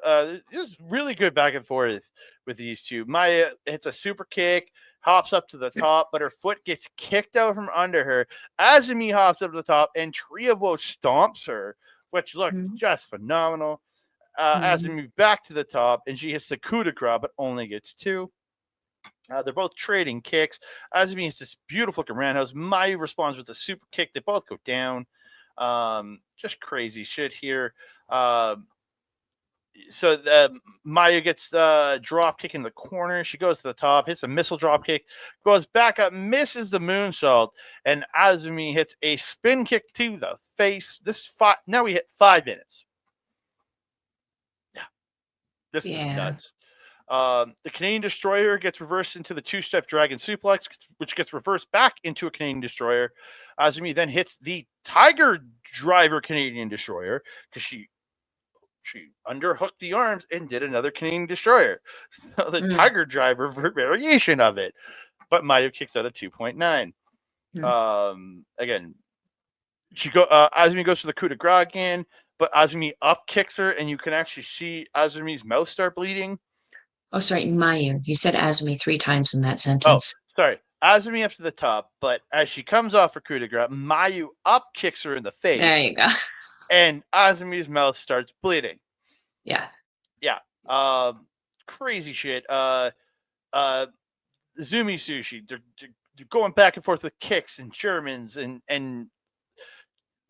[SPEAKER 1] Just really good back and forth with these two. Mayu hits a super kick, hops up to the top, but her foot gets kicked out from under her. Azumi hops up to the top, and Triavo stomps her, which looked just phenomenal. Azumi back to the top, and she hits the coup de grace, but only gets 2. They're both trading kicks. Azumi hits this beautiful looking roundhouse. Mayu responds with a super kick. They both go down. Just crazy shit here. So Mayu gets drop kick in the corner. She goes to the top, hits a missile drop kick, goes back up, misses the moonsault, and Azumi hits a spin kick to the face. Now we hit 5 minutes. This is nuts. The Canadian Destroyer gets reversed into the 2-step Dragon Suplex, which gets reversed back into a Canadian Destroyer. Azumi then hits the Tiger Driver Canadian Destroyer because she underhooked the arms and did another Canadian Destroyer. So the Tiger Driver variation of it. But Mayu kicks out at 2.9. Again, Azumi goes to the coup de grace again, but Azumi up kicks her, and you can actually see Azumi's mouth start bleeding.
[SPEAKER 2] Oh, sorry, Mayu. You said Azumi 3 times in that sentence.
[SPEAKER 1] Oh, sorry. Azumi up to the top, but as she comes off her coup de grace, Mayu up kicks her in the face.
[SPEAKER 2] There you go.
[SPEAKER 1] And Azumi's mouth starts bleeding.
[SPEAKER 2] Yeah.
[SPEAKER 1] Yeah. Crazy shit. Zumi Sushi. They're going back and forth with kicks and Germans and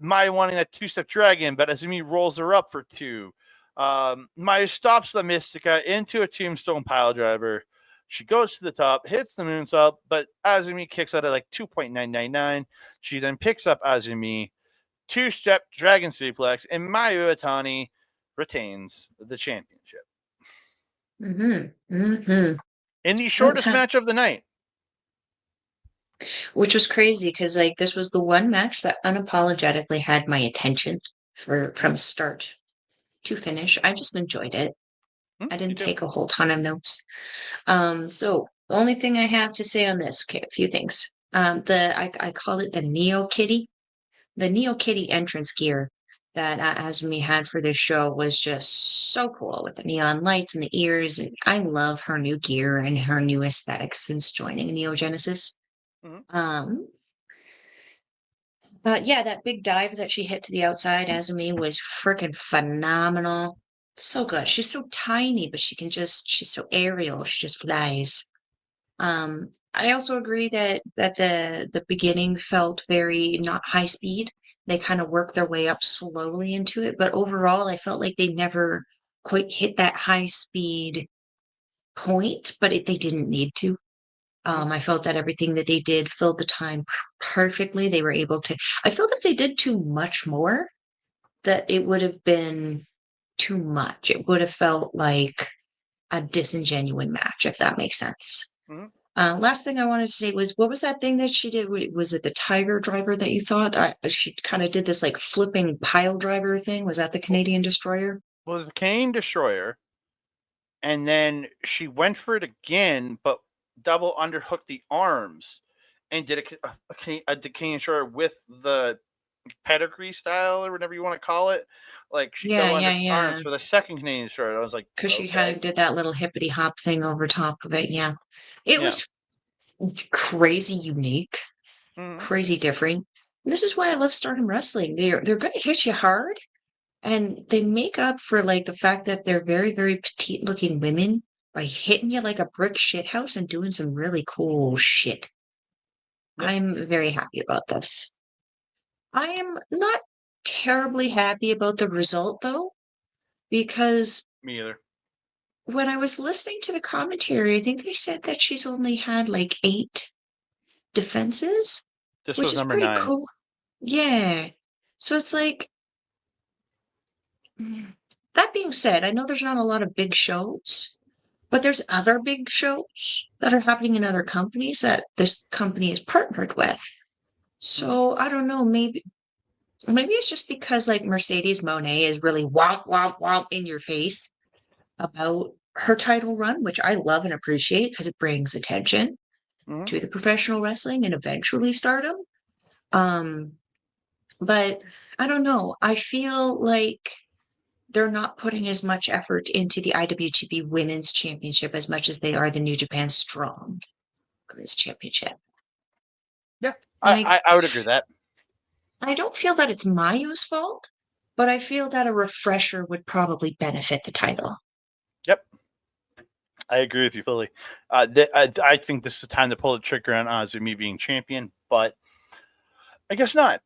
[SPEAKER 1] Mayu wanting that 2-step dragon, but Azumi rolls her up for 2. Mayu stops the Mystica into a tombstone pile driver. She goes to the top, hits the moonsault, but Azumi kicks out at like 2.999. She then picks up Azumi, 2-step dragon suplex, and Mayu Iwatani retains the championship. In the shortest match of the night.
[SPEAKER 2] which was crazy because like this was the one match that unapologetically had my attention from start to finish. I just enjoyed it. I
[SPEAKER 1] Me
[SPEAKER 2] didn't
[SPEAKER 1] too.
[SPEAKER 2] take a whole ton of notes. So the only thing I have to say on this, okay, a few things. I call it the Neo Kitty. The Neo Kitty entrance gear that Asumi had for this show was just so cool with the neon lights and the ears. And I love her new gear and her new aesthetic since joining Neo Genesis.
[SPEAKER 1] Mhm.
[SPEAKER 2] Um, but yeah, that big dive that she hit to the outside, Asumi, was freaking phenomenal. So good. She's so tiny, but she's so aerial. She just flies. I also agree that the beginning felt very not high speed. They kind of worked their way up slowly into it, but overall, I felt like they never quite hit that high speed point, but they didn't need to. I felt that everything that they did filled the time perfectly. They were able to. I felt if they did too much more, that it would have been too much. It would have felt like a disingenuous match, if that makes sense.
[SPEAKER 1] Mhm.
[SPEAKER 2] Last thing I wanted to say was, what was that thing that she did? Was it the Tiger Driver that you thought? She kind of did this like flipping pile driver thing. Was that the Canadian Destroyer?
[SPEAKER 1] Was the Canadian Destroyer, and then she went for it again, but double underhooked the arms and did a Canadian Destroyer with the pedigree style or whatever you want to call it. Like she
[SPEAKER 2] Yeah,
[SPEAKER 1] double
[SPEAKER 2] yeah,
[SPEAKER 1] under
[SPEAKER 2] yeah.
[SPEAKER 1] arms for the second Canadian Destroyer. I was like,
[SPEAKER 2] Because she kind
[SPEAKER 1] okay,
[SPEAKER 2] of did that little hippity hop thing over top of it. Yeah. It
[SPEAKER 1] yeah.
[SPEAKER 2] was crazy unique,
[SPEAKER 1] Mm-hmm.
[SPEAKER 2] crazy different. This is why I love Stardom Wrestling. They're going to hit you hard, and they make up for like the fact that they're very, very petite looking women by hitting you like a brick shithouse and doing some really cool shit.
[SPEAKER 1] Yep,
[SPEAKER 2] I'm very happy about this. I am not terribly happy about the result though, because
[SPEAKER 1] me either.
[SPEAKER 2] when I was listening to the commentary, I think they said that she's only had like 8 defenses,
[SPEAKER 1] This
[SPEAKER 2] which
[SPEAKER 1] was
[SPEAKER 2] is
[SPEAKER 1] number
[SPEAKER 2] pretty
[SPEAKER 1] 9.
[SPEAKER 2] cool. Yeah. So it's like, that being said, I know there's not a lot of big shows, but there's other big shows that are happening in other companies that this company is partnered with.
[SPEAKER 1] Mm-hmm.
[SPEAKER 2] So I don't know, maybe it's just because like Mercedes Monet is really womp womp womp in your face about her title run, which I love and appreciate because it brings attention
[SPEAKER 1] Mm-hmm.
[SPEAKER 2] to the professional wrestling and eventually stardom. Um, but I don't know. I feel like they're not putting as much effort into the IWGP Women's Championship as much as they are the New Japan Strong Women's Championship.
[SPEAKER 1] Yeah,
[SPEAKER 2] Like,
[SPEAKER 1] I would agree with that.
[SPEAKER 2] I don't feel that it's Mayu's fault, but I feel that a refresher would probably benefit the title.
[SPEAKER 1] Yep, I agree with you fully. I think this is the time to pull the trigger on Azumi being champion, but I guess not.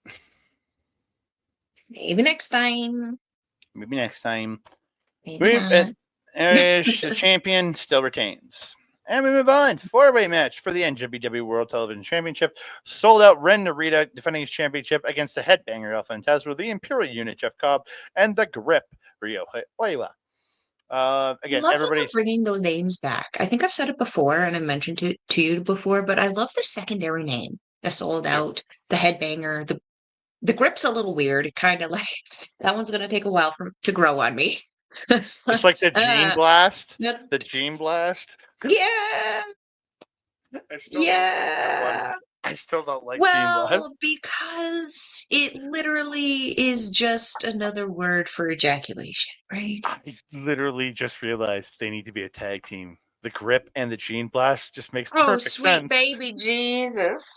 [SPEAKER 2] Maybe next time.
[SPEAKER 1] Maybe next time.
[SPEAKER 2] Maybe not.
[SPEAKER 1] The champion still retains. And we move on. 4-way match for the NJPW World Television Championship. Sold out Ren Narita defending his championship against the headbanger El Fantasma, the Imperial Unit Jeff Cobb, and the Grip Ryo Oiwa. Again,
[SPEAKER 2] Love that they're
[SPEAKER 1] everybody's
[SPEAKER 2] bringing those names back. I think I've said it before and I mentioned it to you before, but I love the secondary name. The sold
[SPEAKER 1] too.
[SPEAKER 2] out, the headbanger, the grip's a little weird. It kind of like that one's gonna take a while to grow on me.
[SPEAKER 1] It's like the Gene
[SPEAKER 2] uh,
[SPEAKER 1] Blast.
[SPEAKER 2] that-
[SPEAKER 1] The Gene Blast.
[SPEAKER 2] yeah,
[SPEAKER 1] I still don't like that one.
[SPEAKER 2] yeah.
[SPEAKER 1] I still don't like Gene Blast.
[SPEAKER 2] Well, because it literally is just another word for ejaculation, right?
[SPEAKER 1] I literally just realized they need to be a tag team. The Grip and the Gene Blast just makes
[SPEAKER 2] Oh,
[SPEAKER 1] perfect
[SPEAKER 2] sweet
[SPEAKER 1] sense.
[SPEAKER 2] baby Jesus.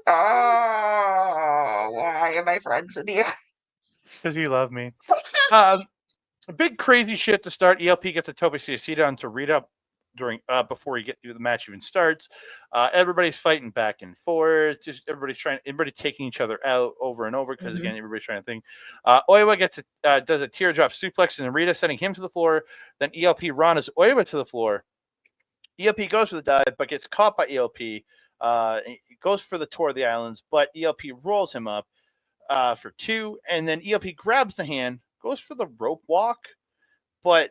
[SPEAKER 2] Oh, why am I friends with you?
[SPEAKER 1] Because you love me. Um, big crazy shit to start. ELP gets a Tope Suicida onto Rita during before the match even starts. Everybody's fighting back and forth. Just everybody taking each other out over and over because
[SPEAKER 2] Mhm.
[SPEAKER 1] again, everybody's trying to think. Oiwa does a teardrop suplex and Rita sending him to the floor. Then ELP runs Oiwa to the floor. ELP goes for the dive, but gets caught by ELP. He goes for the tour of the islands, but ELP rolls him up for 2, and then ELP grabs the hand, goes for the rope walk, but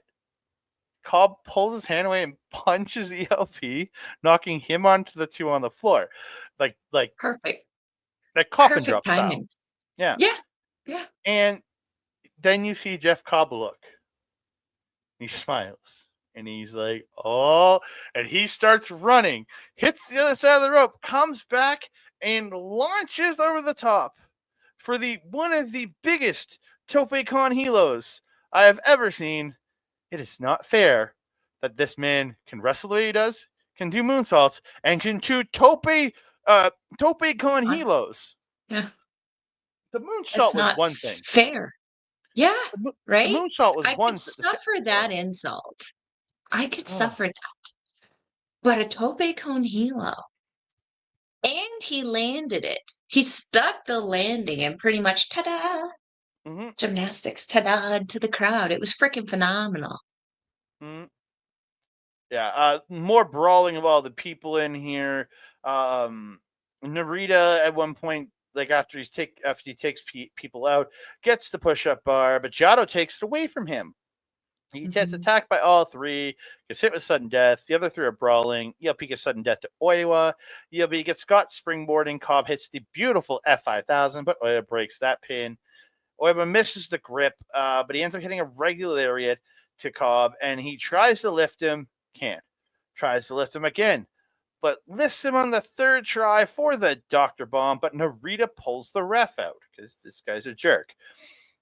[SPEAKER 1] Cobb pulls his hand away and punches ELP, knocking him onto the two on the floor, like
[SPEAKER 2] Perfect.
[SPEAKER 1] coffin
[SPEAKER 2] Perfect
[SPEAKER 1] drop style.
[SPEAKER 2] timing.
[SPEAKER 1] Yeah.
[SPEAKER 2] Yeah.
[SPEAKER 1] And then you see Jeff Cobb look. He smiles. And he's like, oh, and he starts running, hits the other side of the rope, comes back, and launches over the top for one of the biggest Tope Con Helos I have ever seen. It is not fair that this man can wrestle the way he does, can do moonsaults, and can do Tope Con Helos.
[SPEAKER 2] Yeah.
[SPEAKER 1] The
[SPEAKER 2] It's
[SPEAKER 1] moonsault was
[SPEAKER 2] not
[SPEAKER 1] one thing.
[SPEAKER 2] fair. Yeah.
[SPEAKER 1] The
[SPEAKER 2] Right?
[SPEAKER 1] moonsault was
[SPEAKER 2] I
[SPEAKER 1] one
[SPEAKER 2] could
[SPEAKER 1] thing.
[SPEAKER 2] suffer that insult. I could suffer that. But a tope con hilo. And he landed it. He stuck the landing and pretty much ta-da!
[SPEAKER 1] Mm-hmm.
[SPEAKER 2] Gymnastics, ta-da! To the crowd. It was freaking phenomenal.
[SPEAKER 1] Mm-hmm. Yeah, more brawling of all the people in here. Narita at one point, like after he takes people out, gets the push-up bar, but Jado takes it away from him. He gets attacked by all three, gets hit with sudden death. The other three are brawling. ELP gets sudden death to Oiwa. ELP gets Scott springboarding. Cobb hits the beautiful F5000, but Oiwa breaks that pin. Oiwa misses the grip, but he ends up hitting a regular lariat to Cobb, and he tries to lift him. Can't. Tries to lift him again, but lifts him on the third try for the Dr. Bomb, but Narita pulls the ref out because this guy's a jerk.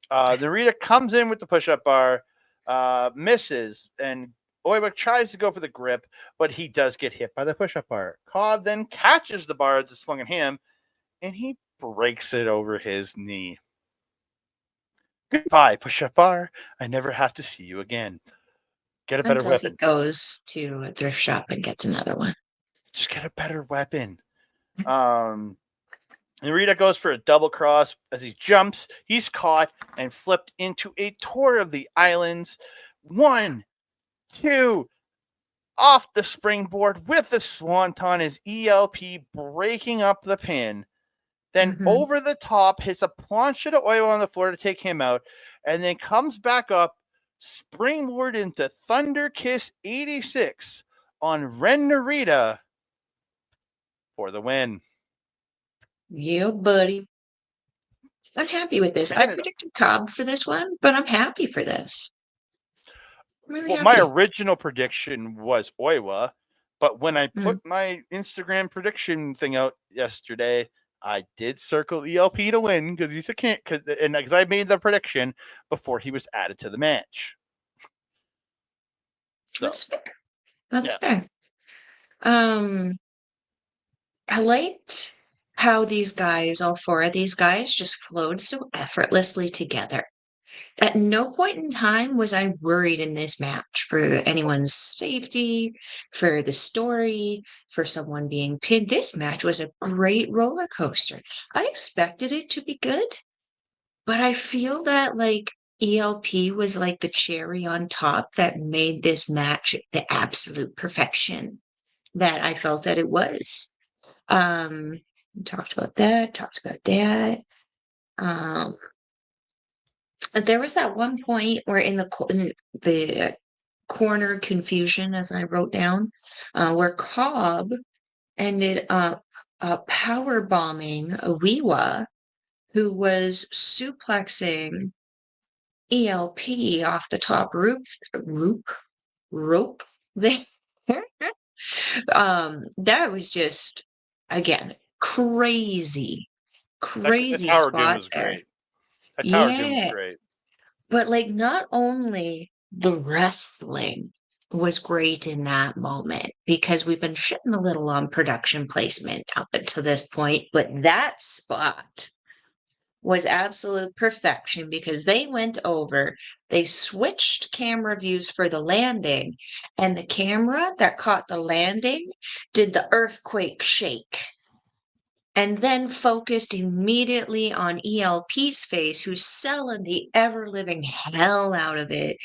[SPEAKER 1] Narita comes in with the push-up bar, misses, and Oiwa tries to go for the grip, but he does get hit by the push-up bar. Cobb then catches the bar as it's swung at him, and he breaks it over his knee. Goodbye, push-up bar. I never have to see you again. Get a better
[SPEAKER 2] Until
[SPEAKER 1] weapon.
[SPEAKER 2] he goes to a thrift shop and gets another one.
[SPEAKER 1] Just get a better weapon. Narita goes for a double cross. As he jumps, he's caught and flipped into a tour of the islands. 1, 2, off the springboard with the swanton as ELP breaking up the pin. Then over the top, hits a plancha to Oiwa on the floor to take him out, and then comes back up, springboard into Thunder Kiss 86 on Ren Narita for the win.
[SPEAKER 2] Yeah, buddy. I'm happy with this. I predicted Cobb for this one, but I'm happy for this. Really happy.
[SPEAKER 1] My original prediction was Oiwa, but when I put my Instagram prediction thing out yesterday, I did circle ELP to win because he's a can't because I made the prediction before he was added to the match. So,
[SPEAKER 2] that's fair. That's fair. I liked how these guys, all four of these guys, just flowed so effortlessly together. At no point in time was I worried in this match for anyone's safety, for the story, for someone being pinned. This match was a great roller coaster. I expected it to be good, but I feel that like ELP was like the cherry on top that made this match the absolute perfection that I felt that it was. Talked about that. There was that one point where in the corner confusion, as I wrote down, where Cobb ended up power bombing Awiwa, who was suplexing ELP off the top rope there. That was just again crazy
[SPEAKER 1] Tower
[SPEAKER 2] spot
[SPEAKER 1] was
[SPEAKER 2] there.
[SPEAKER 1] great. That Tower Doom was great.
[SPEAKER 2] But like not only the wrestling was great in that moment because we've been shitting a little on production placement up until this point, but that spot was absolute perfection because they went over, they switched camera views for the landing, and the camera that caught the landing did the earthquake shake and then focused immediately on ELP's face, who's selling the ever living hell out of it.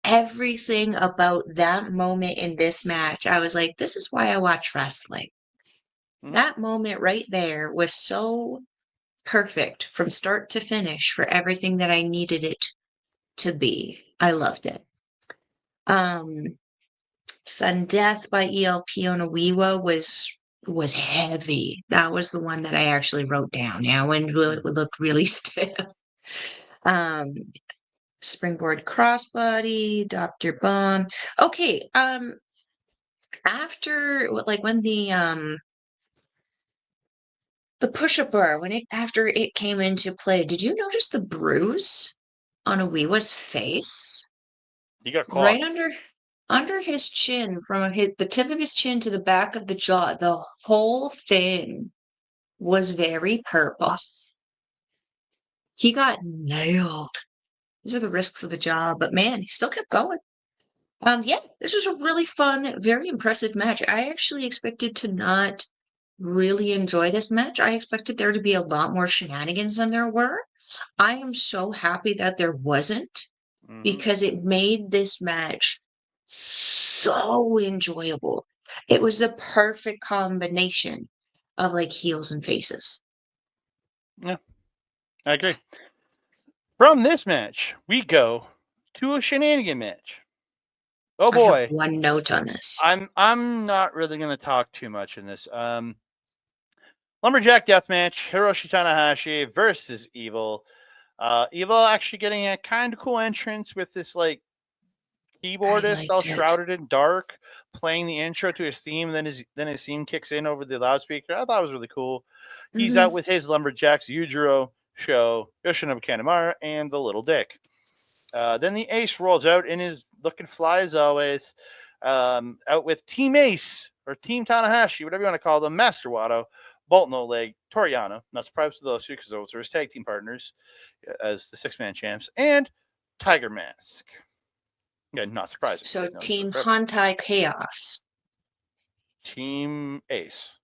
[SPEAKER 2] Everything about that moment in this match, I was like, this is why I watch wrestling. That moment right there was so perfect from start to finish for everything that I needed it to be. I loved it. Sudden Death by ELP Onawiwa was heavy. That was the one that I actually wrote down. That one looked really stiff. Um, Springboard Crossbody, Dr. Bomb. Okay, after when the push-up bar, after it came into play, did you notice the bruise on Owiwa's face?
[SPEAKER 1] He got caught.
[SPEAKER 2] Right under his chin, from the tip of his chin to the back of the jaw, the whole thing was very purple. He got nailed. These are the risks of the job, but man, he still kept going. Yeah, this was a really fun, very impressive match. I actually expected to not really enjoy this match. I expected there to be a lot more shenanigans than there were. I am so happy that there wasn't, because it made this match so enjoyable. It was the perfect combination of heels and faces.
[SPEAKER 1] Yeah, I agree. From this match, we go to a shenanigan match. Oh boy.
[SPEAKER 2] I have one note on this.
[SPEAKER 1] I'm not really going to talk too much in this. Lumberjack death match, Hirooki Tanahashi versus Evil. Evil actually getting a kind of cool entrance with this keyboardist all shrouded in dark, playing the intro to his theme. Then his theme kicks in over the loudspeaker. I thought it was really cool. He's out with his lumberjacks, Yujiro, Sho, Yoshinobu Kanemaru, and the Little Dick. Then the Ace rolls out and is looking fly as always. Out with Team Ace or Team Tanahashi, whatever you want to call them, Master Wato, Boltin, Oleg, Toriano. Not surprised with those two because those are his tag team partners as the 6-man champs, and Tiger Mask. Yeah, not surprising.
[SPEAKER 2] So Team Hantai Chaos.
[SPEAKER 1] Team Ace.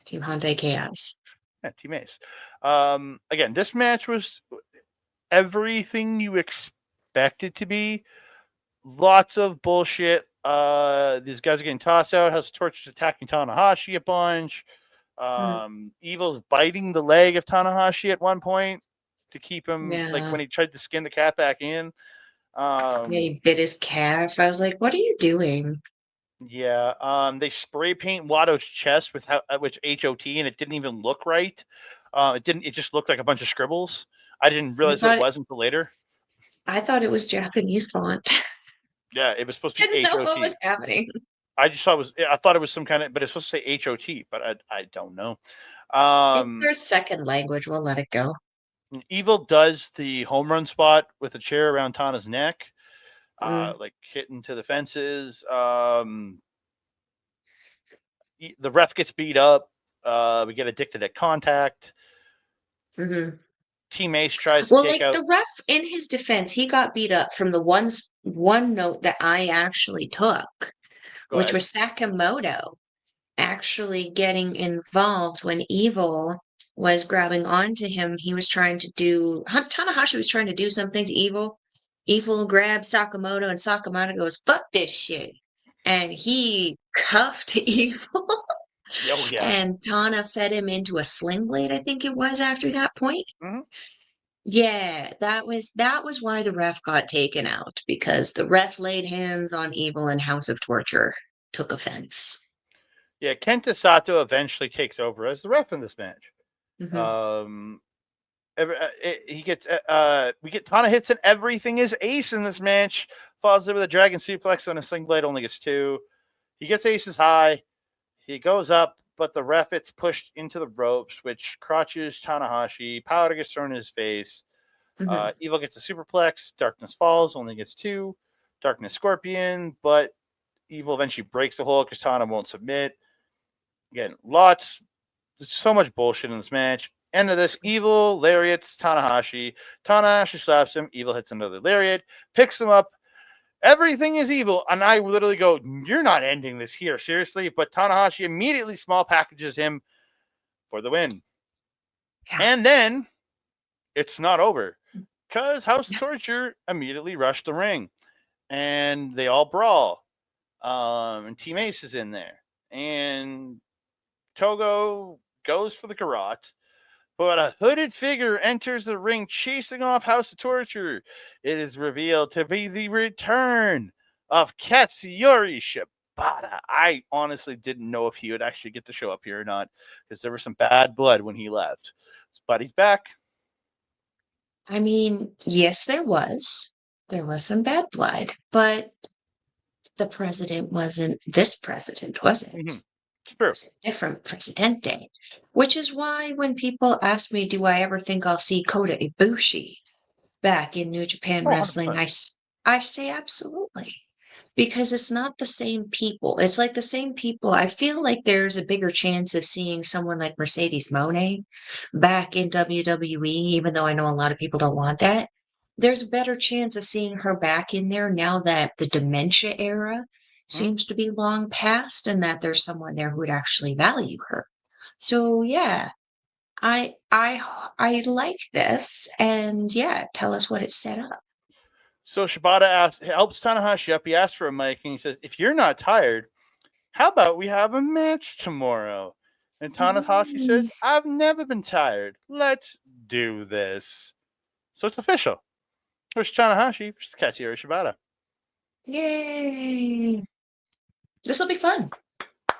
[SPEAKER 2] Team Hantai Chaos.
[SPEAKER 1] Yeah, Team Ace. Again, this match was everything you expect it to be. Lots of bullshit. These guys are getting tossed out. House of Torch attacking Tanahashi a bunch. Evil's biting the leg of Tanahashi at one point to keep him, when he tried to skin the cat back in.
[SPEAKER 2] He bit his calf. I was like, what are you doing?
[SPEAKER 1] Yeah. They spray paint Wato's chest with which HOT, and it didn't even look right. It just looked like a bunch of scribbles. I didn't realize it was until later.
[SPEAKER 2] I thought it was Japanese font.
[SPEAKER 1] Yeah, it was supposed to be
[SPEAKER 2] Didn't
[SPEAKER 1] HOT.
[SPEAKER 2] know what was happening.
[SPEAKER 1] I just thought it was some kind of, but it's supposed to say HOT, but I don't know.
[SPEAKER 2] It's their second language. We'll let it go.
[SPEAKER 1] Evil does the home run spot with a chair around Tana's neck, hitting to the fences. The ref gets beat up. We get addicted at contact. Team Ace tries to take out.
[SPEAKER 2] The ref, in his defense, he got beat up from the one note that I actually took, which was Sakamoto actually getting involved when Evil was grabbing onto him. He was trying to Tanahashi was trying to do something to Evil. Evil grabs Sakamoto, and Sakamoto goes, "Fuck this shit." And he cuffed Evil.
[SPEAKER 1] Oh, yeah.
[SPEAKER 2] And Tana fed him into a sling blade, I think it was, after that point.
[SPEAKER 1] Mm-hmm.
[SPEAKER 2] Yeah, that was why the ref got taken out, because the ref laid hands on Evil, and House of Torture took offense.
[SPEAKER 1] Yeah, Kenta Sato eventually takes over as the ref in this match. He gets we get Tana hits, and everything is ace in this match. Falls in with a dragon suplex on a sling blade, only gets 2. He gets aces high. He goes up, but the ref gets pushed into the ropes, which crotches Tanahashi. Powder gets thrown in his face. Evil gets a superplex. Darkness falls, only gets 2. Darkness Scorpion, but Evil eventually breaks the hold because Tana won't submit. Again, there's so much bullshit in this match. End of this, Evil lariats Tanahashi. Tanahashi slaps him. Evil hits another lariat, picks him up. Everything is Evil. And I literally go, you're not ending this here, seriously. But Tanahashi immediately small packages him for the win. Yeah. And then it's not over, because House of Torture immediately rushed the ring. And they all brawl. And Team Ace is in there. And Togo goes for the garrote, but a hooded figure enters the ring chasing off House of Torture. It is revealed to be the return of Katsuyori Shibata. I honestly didn't know if he would actually get to show up here or not because there was some bad blood when he left. But he's back.
[SPEAKER 2] I mean, yes, there was. There was some bad blood, but the president wasn't this president, was it?
[SPEAKER 1] Mm-hmm. It's true.
[SPEAKER 2] It was a different presidente. Which is why when people ask me, do I ever think I'll see Kota Ibushi back in New Japan
[SPEAKER 1] Oh,
[SPEAKER 2] Wrestling,
[SPEAKER 1] 100%.
[SPEAKER 2] I say absolutely. Because it's not the same people. It's like the same people. I feel like there's a bigger chance of seeing someone like Mercedes Moné back in WWE, even though I know a lot of people don't want that. There's a better chance of seeing her back in there now that the dementia era
[SPEAKER 1] Mm-hmm.
[SPEAKER 2] seems to be long past and that there's someone there who would actually value her. So yeah, I like this, and yeah, tell us what it's set up.
[SPEAKER 1] So Shibata helps Tanahashi up. He asks for a mic and he says, if you're not tired, how about we have a match tomorrow? And Tanahashi says, I've never been tired. Let's do this. So it's official. There's Tanahashi versus Katsuyori Shibata.
[SPEAKER 2] Yay! This will be fun,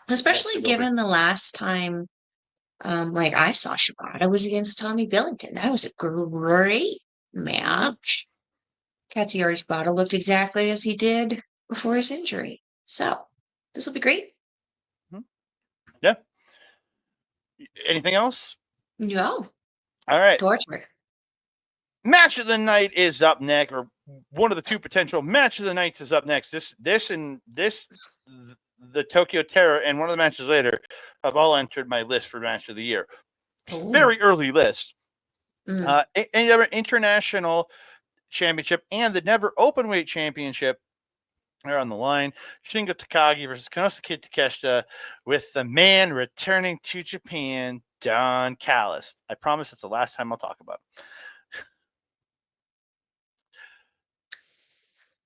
[SPEAKER 2] especially
[SPEAKER 1] Yes,
[SPEAKER 2] given the last time, like I saw Shibata was against Tommy Billington. That was a great match. Katsuyori Shibata looked exactly as he did before his injury. So this will be great.
[SPEAKER 1] Yeah. Anything else?
[SPEAKER 2] No,
[SPEAKER 1] All right.
[SPEAKER 2] torture.
[SPEAKER 1] Match of the night is up next, or one of the two potential match of the nights is up next. The Tokyo Terror and one of the matches later have all entered my list for match of the year.
[SPEAKER 2] Ooh.
[SPEAKER 1] Very early list.
[SPEAKER 2] Mm.
[SPEAKER 1] International Championship and the Never Openweight Championship are on the line. Shingo Takagi versus Konosuke Takeshita with the man returning to Japan, Don Callis. I promise it's the last time I'll talk about him.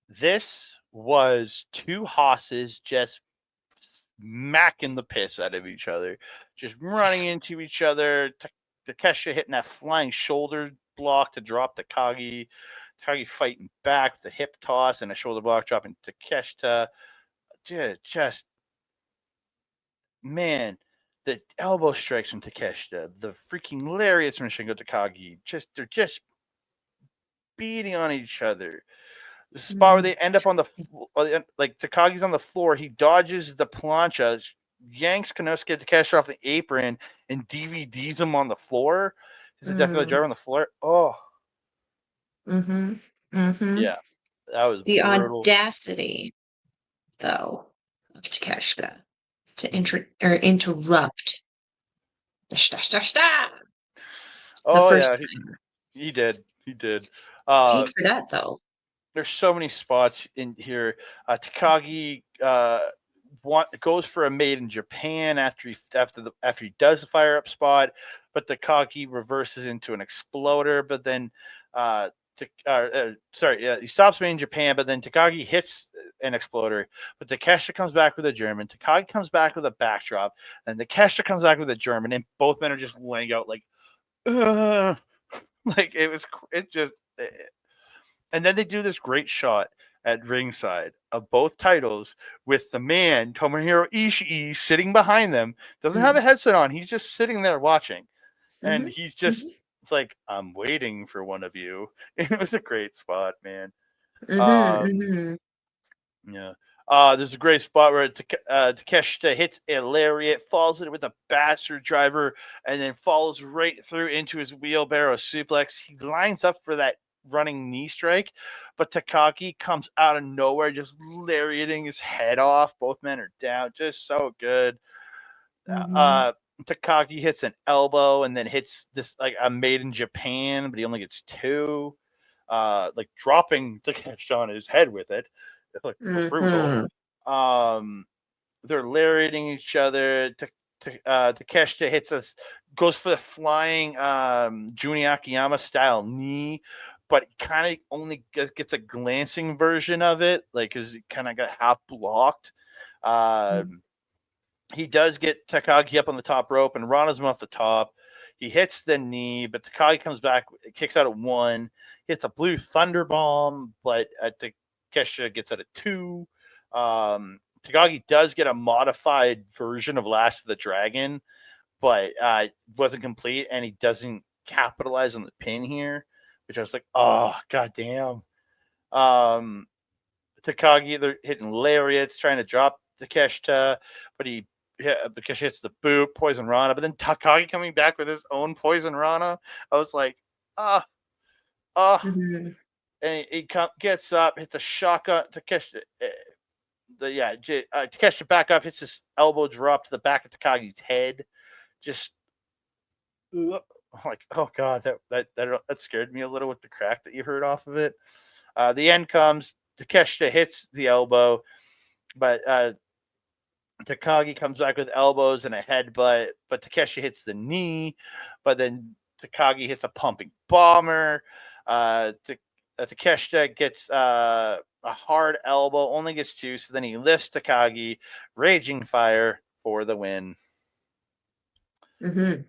[SPEAKER 1] This was two hosses just smacking the piss out of each other, just running into each other. Takeshita hitting that flying shoulder block to drop Takagi. Takagi fighting back with a hip toss and a shoulder block, dropping Takeshita. Just man, the elbow strikes from Takeshita, the freaking lariats from Shingo Takagi. They're just beating on each other. The spot where they end up on the like Takagi's on the floor, he dodges the plancha, yanks Konosuke Takeshita off the apron, and DVDs him on the floor. Is it definitely driver on the floor? Oh,
[SPEAKER 2] Mm-hmm. Mm-hmm.
[SPEAKER 1] yeah, that was
[SPEAKER 2] The
[SPEAKER 1] brutal.
[SPEAKER 2] audacity, though, of Takeshita to interrupt the
[SPEAKER 1] Oh
[SPEAKER 2] first
[SPEAKER 1] yeah,
[SPEAKER 2] time.
[SPEAKER 1] he did. He did.
[SPEAKER 2] Paid for that though.
[SPEAKER 1] There's so many spots in here. Takagi goes for a made in Japan after he does the fire up spot, but Takagi reverses into an exploder. But then, he stops made in Japan, but then Takagi hits an exploder. But Takeshita comes back with a German. Takagi comes back with a backdrop, and Takeshita comes back with a German, and both men are just laying out like, like it just. And then they do this great shot at ringside of both titles with the man, Tomohiro Ishii, sitting behind them. Doesn't have a headset on. He's just sitting there watching. And he's just, it's like, I'm waiting for one of you. It was a great spot, man. Yeah. There's a great spot where Takeshita hits a lariat, falls it with a bastard driver, and then falls right through into his wheelbarrow suplex. He lines up for that running knee strike, but Takagi comes out of nowhere, just lariating his head off. Both men are down. Just so good. Takagi hits an elbow and then hits this like a made in Japan, but he only gets two. Like dropping Takeshita on his head with it. It's like brutal. They're lariating each other. Takeshita hits us, goes for the flying Juni Akiyama style knee, but kind of only gets a glancing version of it, like because it kind of got half blocked. He does get Takagi up on the top rope and runs him off the top. He hits the knee, but Takagi comes back, kicks out at one, hits a blue thunder bomb, but Takeshita gets at a 2. Takagi does get a modified version of Last of the Dragon, but wasn't complete, and he doesn't capitalize on the pin here, which I was like, oh, goddamn. Takagi, they're hitting lariats, trying to drop Takeshita, but Takeshita hits the boot, Poison Rana, but then Takagi coming back with his own Poison Rana. I was like,
[SPEAKER 2] Mm-hmm.
[SPEAKER 1] and he gets up, hits a shotgun. Takeshita, Takeshita back up, hits his elbow drop to the back of Takagi's head. Just like, oh god, that scared me a little with the crack that you heard off of it. The end comes. Takeshita hits the elbow, but Takagi comes back with elbows and a headbutt, but Takeshita hits the knee, but then Takagi hits a pumping bomber. Takeshita gets a hard elbow, only gets 2, so then he lifts Takagi, Raging Fire for the win.
[SPEAKER 2] Mm-hmm.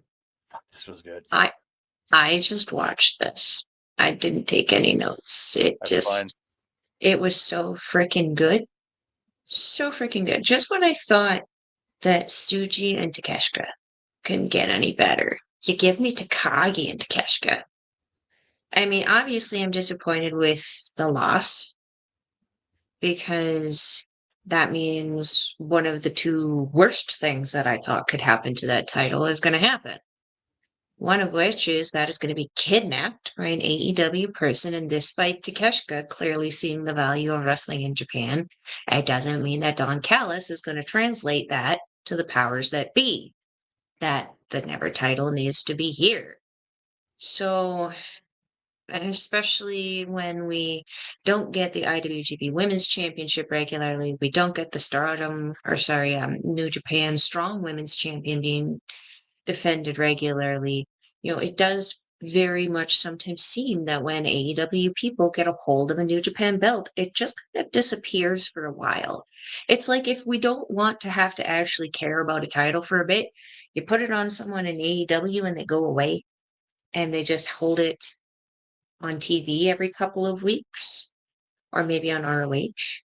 [SPEAKER 1] This was good.
[SPEAKER 2] I just watched this. I didn't take any notes. It was so freaking good. So freaking good. Just when I thought that Tsuji and Takeshita couldn't get any better, you give me Takagi and Takeshita. I mean, obviously, I'm disappointed with the loss because that means one of the 2 worst things that I thought could happen to that title is going to happen. One of which is that it's going to be kidnapped by an AEW person, and despite Takeshita clearly seeing the value of wrestling in Japan, it doesn't mean that Don Callis is going to translate that to the powers that be, that the Never title needs to be here. So, and especially when we don't get the IWGP Women's Championship regularly, we don't get the New Japan Strong Women's Champion being defended regularly. It does very much sometimes seem that when AEW people get a hold of a New Japan belt, it just kind of disappears for a while. It's like if we don't want to have to actually care about a title for a bit, you put it on someone in AEW and they go away and they just hold it on TV every couple of weeks or maybe on ROH.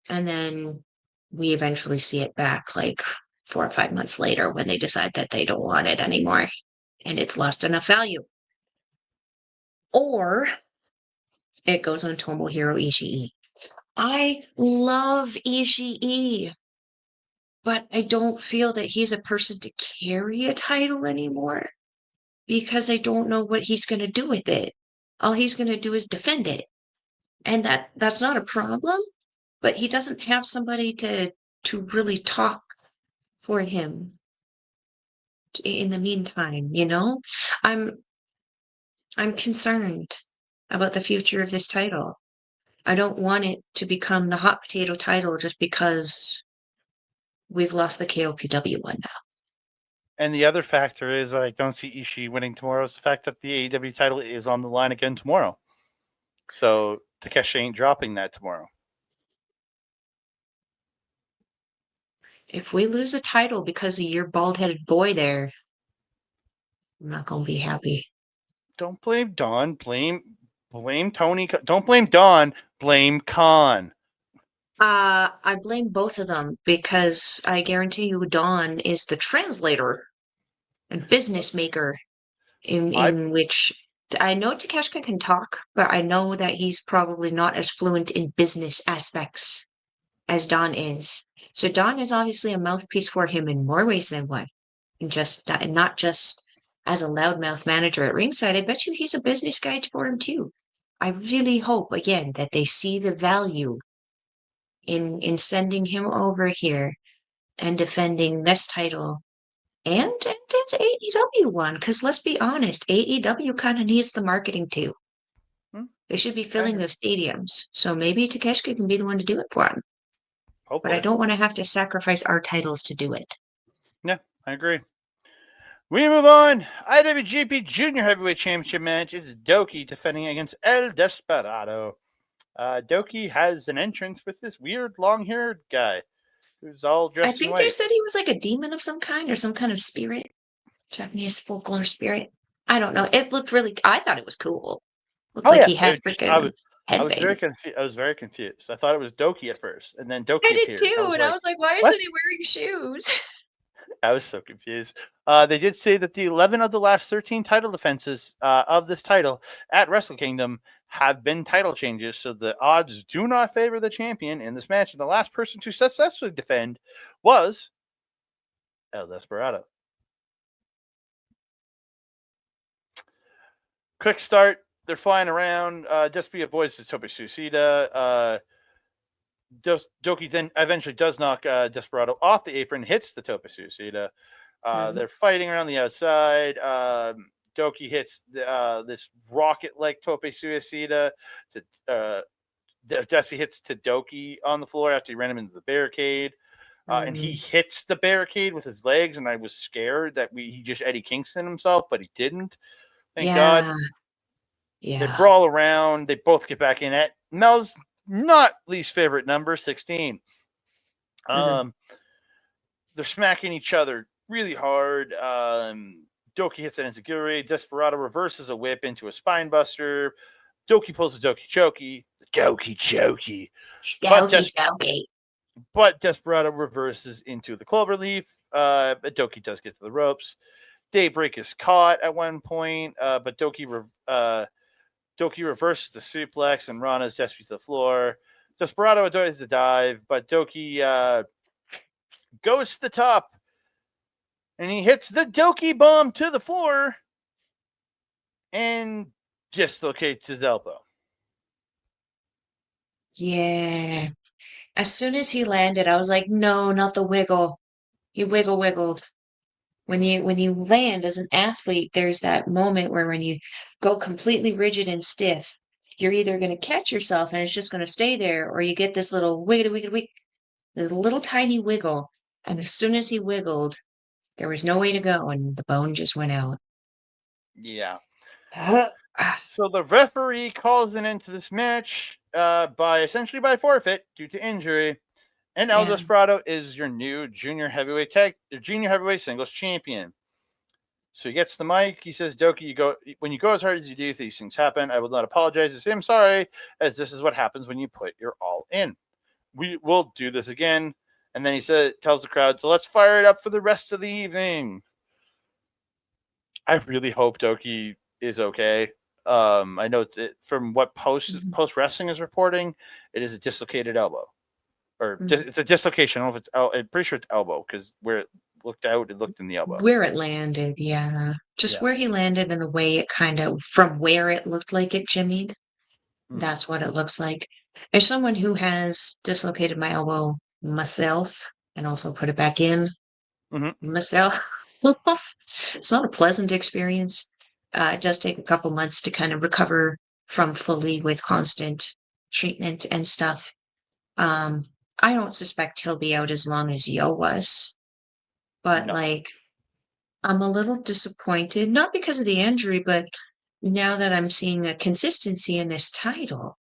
[SPEAKER 2] And then we eventually see it back like 4 or 5 months later when they decide that they don't want it anymore and it's lost enough value. Or it goes on Tomohiro Ishii. I love Ishii, but I don't feel that he's a person to carry a title anymore because I don't know what he's going to do with it. All he's going to do is defend it. And that's not a problem, but he doesn't have somebody to really talk for him in the meantime, I'm concerned about the future of this title. I don't want it to become the hot potato title just because we've lost the KOPW one now.
[SPEAKER 1] And the other factor is I don't see Ishii winning tomorrow. Is the fact that the AEW title is on the line again tomorrow. So Takeshi ain't dropping that tomorrow.
[SPEAKER 2] If we lose a title because of your bald-headed boy there, I'm not going to be happy.
[SPEAKER 1] Don't blame Don. Blame Tony. Don't blame Don. Blame Khan.
[SPEAKER 2] I blame both of them because I guarantee you Don is the translator and business maker in which I know Takeshita can talk, but I know that he's probably not as fluent in business aspects as Don is. So Don is obviously a mouthpiece for him in more ways than one. And not just as a loudmouth manager at ringside. I bet you he's a business guy for him too. I really hope again that they see the value in sending him over here and defending this title and it's AEW one, because let's be honest, AEW kind of needs the marketing too. They should be filling those stadiums. So maybe Takeshita can be the one to do it for him.
[SPEAKER 1] Hopefully.
[SPEAKER 2] But I don't want to have to sacrifice our titles to do it.
[SPEAKER 1] Yeah, I agree. We move on. IWGP Junior Heavyweight Championship match is Doki defending against El Desperado. Doki has an entrance with this weird long-haired guy who's all dressed in white.
[SPEAKER 2] I think they said he was like a demon of some kind or some kind of spirit. Japanese folklore spirit. I don't know. It looked really, I thought it was cool. Looked like he had freaking
[SPEAKER 1] I was very
[SPEAKER 2] headbang.
[SPEAKER 1] confused. I was very confused. I thought it was Doki at first, and then
[SPEAKER 2] I
[SPEAKER 1] Doki
[SPEAKER 2] did
[SPEAKER 1] appeared.
[SPEAKER 2] too, and I was like, "Why
[SPEAKER 1] "What?"
[SPEAKER 2] isn't he wearing shoes?"
[SPEAKER 1] I was so confused. They did say that the 11 of the last 13 title defenses of this title at Wrestle Kingdom have been title changes, so the odds do not favor the champion in this match. And the last person to successfully defend was El Desperado. Quick start. They're flying around. Despy avoids the Tope Suicida. Doki then eventually does knock Desperado off the apron, hits the Tope Suicida. They're fighting around the outside. Doki hits this rocket-like Tope Suicida. Despy hits to Doki on the floor after he ran him into the barricade. And he hits the barricade with his legs, and I was scared that he just Eddie Kingston himself, but he didn't. Thank God.
[SPEAKER 2] Yeah.
[SPEAKER 1] They brawl around. They both get back in at Mel's not least favorite number, 16. They're smacking each other really hard. Doki hits an enziguri. Desperado reverses a whip into a spine buster. Doki pulls a Doki Choki. But Desperado reverses into the cloverleaf. But Doki does get to the ropes. Daybreak is caught at one point, but Doki reverses the suplex and Rana's Despy to the floor. Desperado does the dive, but Doki goes to the top and he hits the Doki bomb to the floor and dislocates his elbow.
[SPEAKER 2] Yeah. As soon as he landed, I was like, no, not the wiggle. He wiggled. When you land as an athlete, there's that moment where when you go completely rigid and stiff, you're either going to catch yourself and it's just going to stay there, or you get this little wiggle, this little tiny wiggle. And as soon as he wiggled, there was no way to go, and the bone just went out.
[SPEAKER 1] Yeah. So the referee calls an end to this match essentially by forfeit due to injury. And El Desperado is your new junior heavyweight singles champion. So he gets the mic. He says, Doki, when you go as hard as you do, these things happen. I will not apologize to say I'm sorry, as this is what happens when you put your all in. We will do this again. And then he tells the crowd, so let's fire it up for the rest of the evening. I really hope Doki is okay. I know from what post wrestling is reporting, it is a dislocated elbow. It's a dislocation. I don't know if it's I'm pretty sure it's elbow, because where it looked out, it looked in the elbow.
[SPEAKER 2] Where it landed, yeah. Where he landed and the way it kind of, from where it looked like it jimmied, that's what it looks like. As someone who has dislocated my elbow myself and also put it back in myself, it's not a pleasant experience. It does take a couple months to kind of recover from fully with constant treatment and stuff. I don't suspect he'll be out as long as Yo was, but I'm a little disappointed, not because of the injury, but now that I'm seeing a consistency in this title.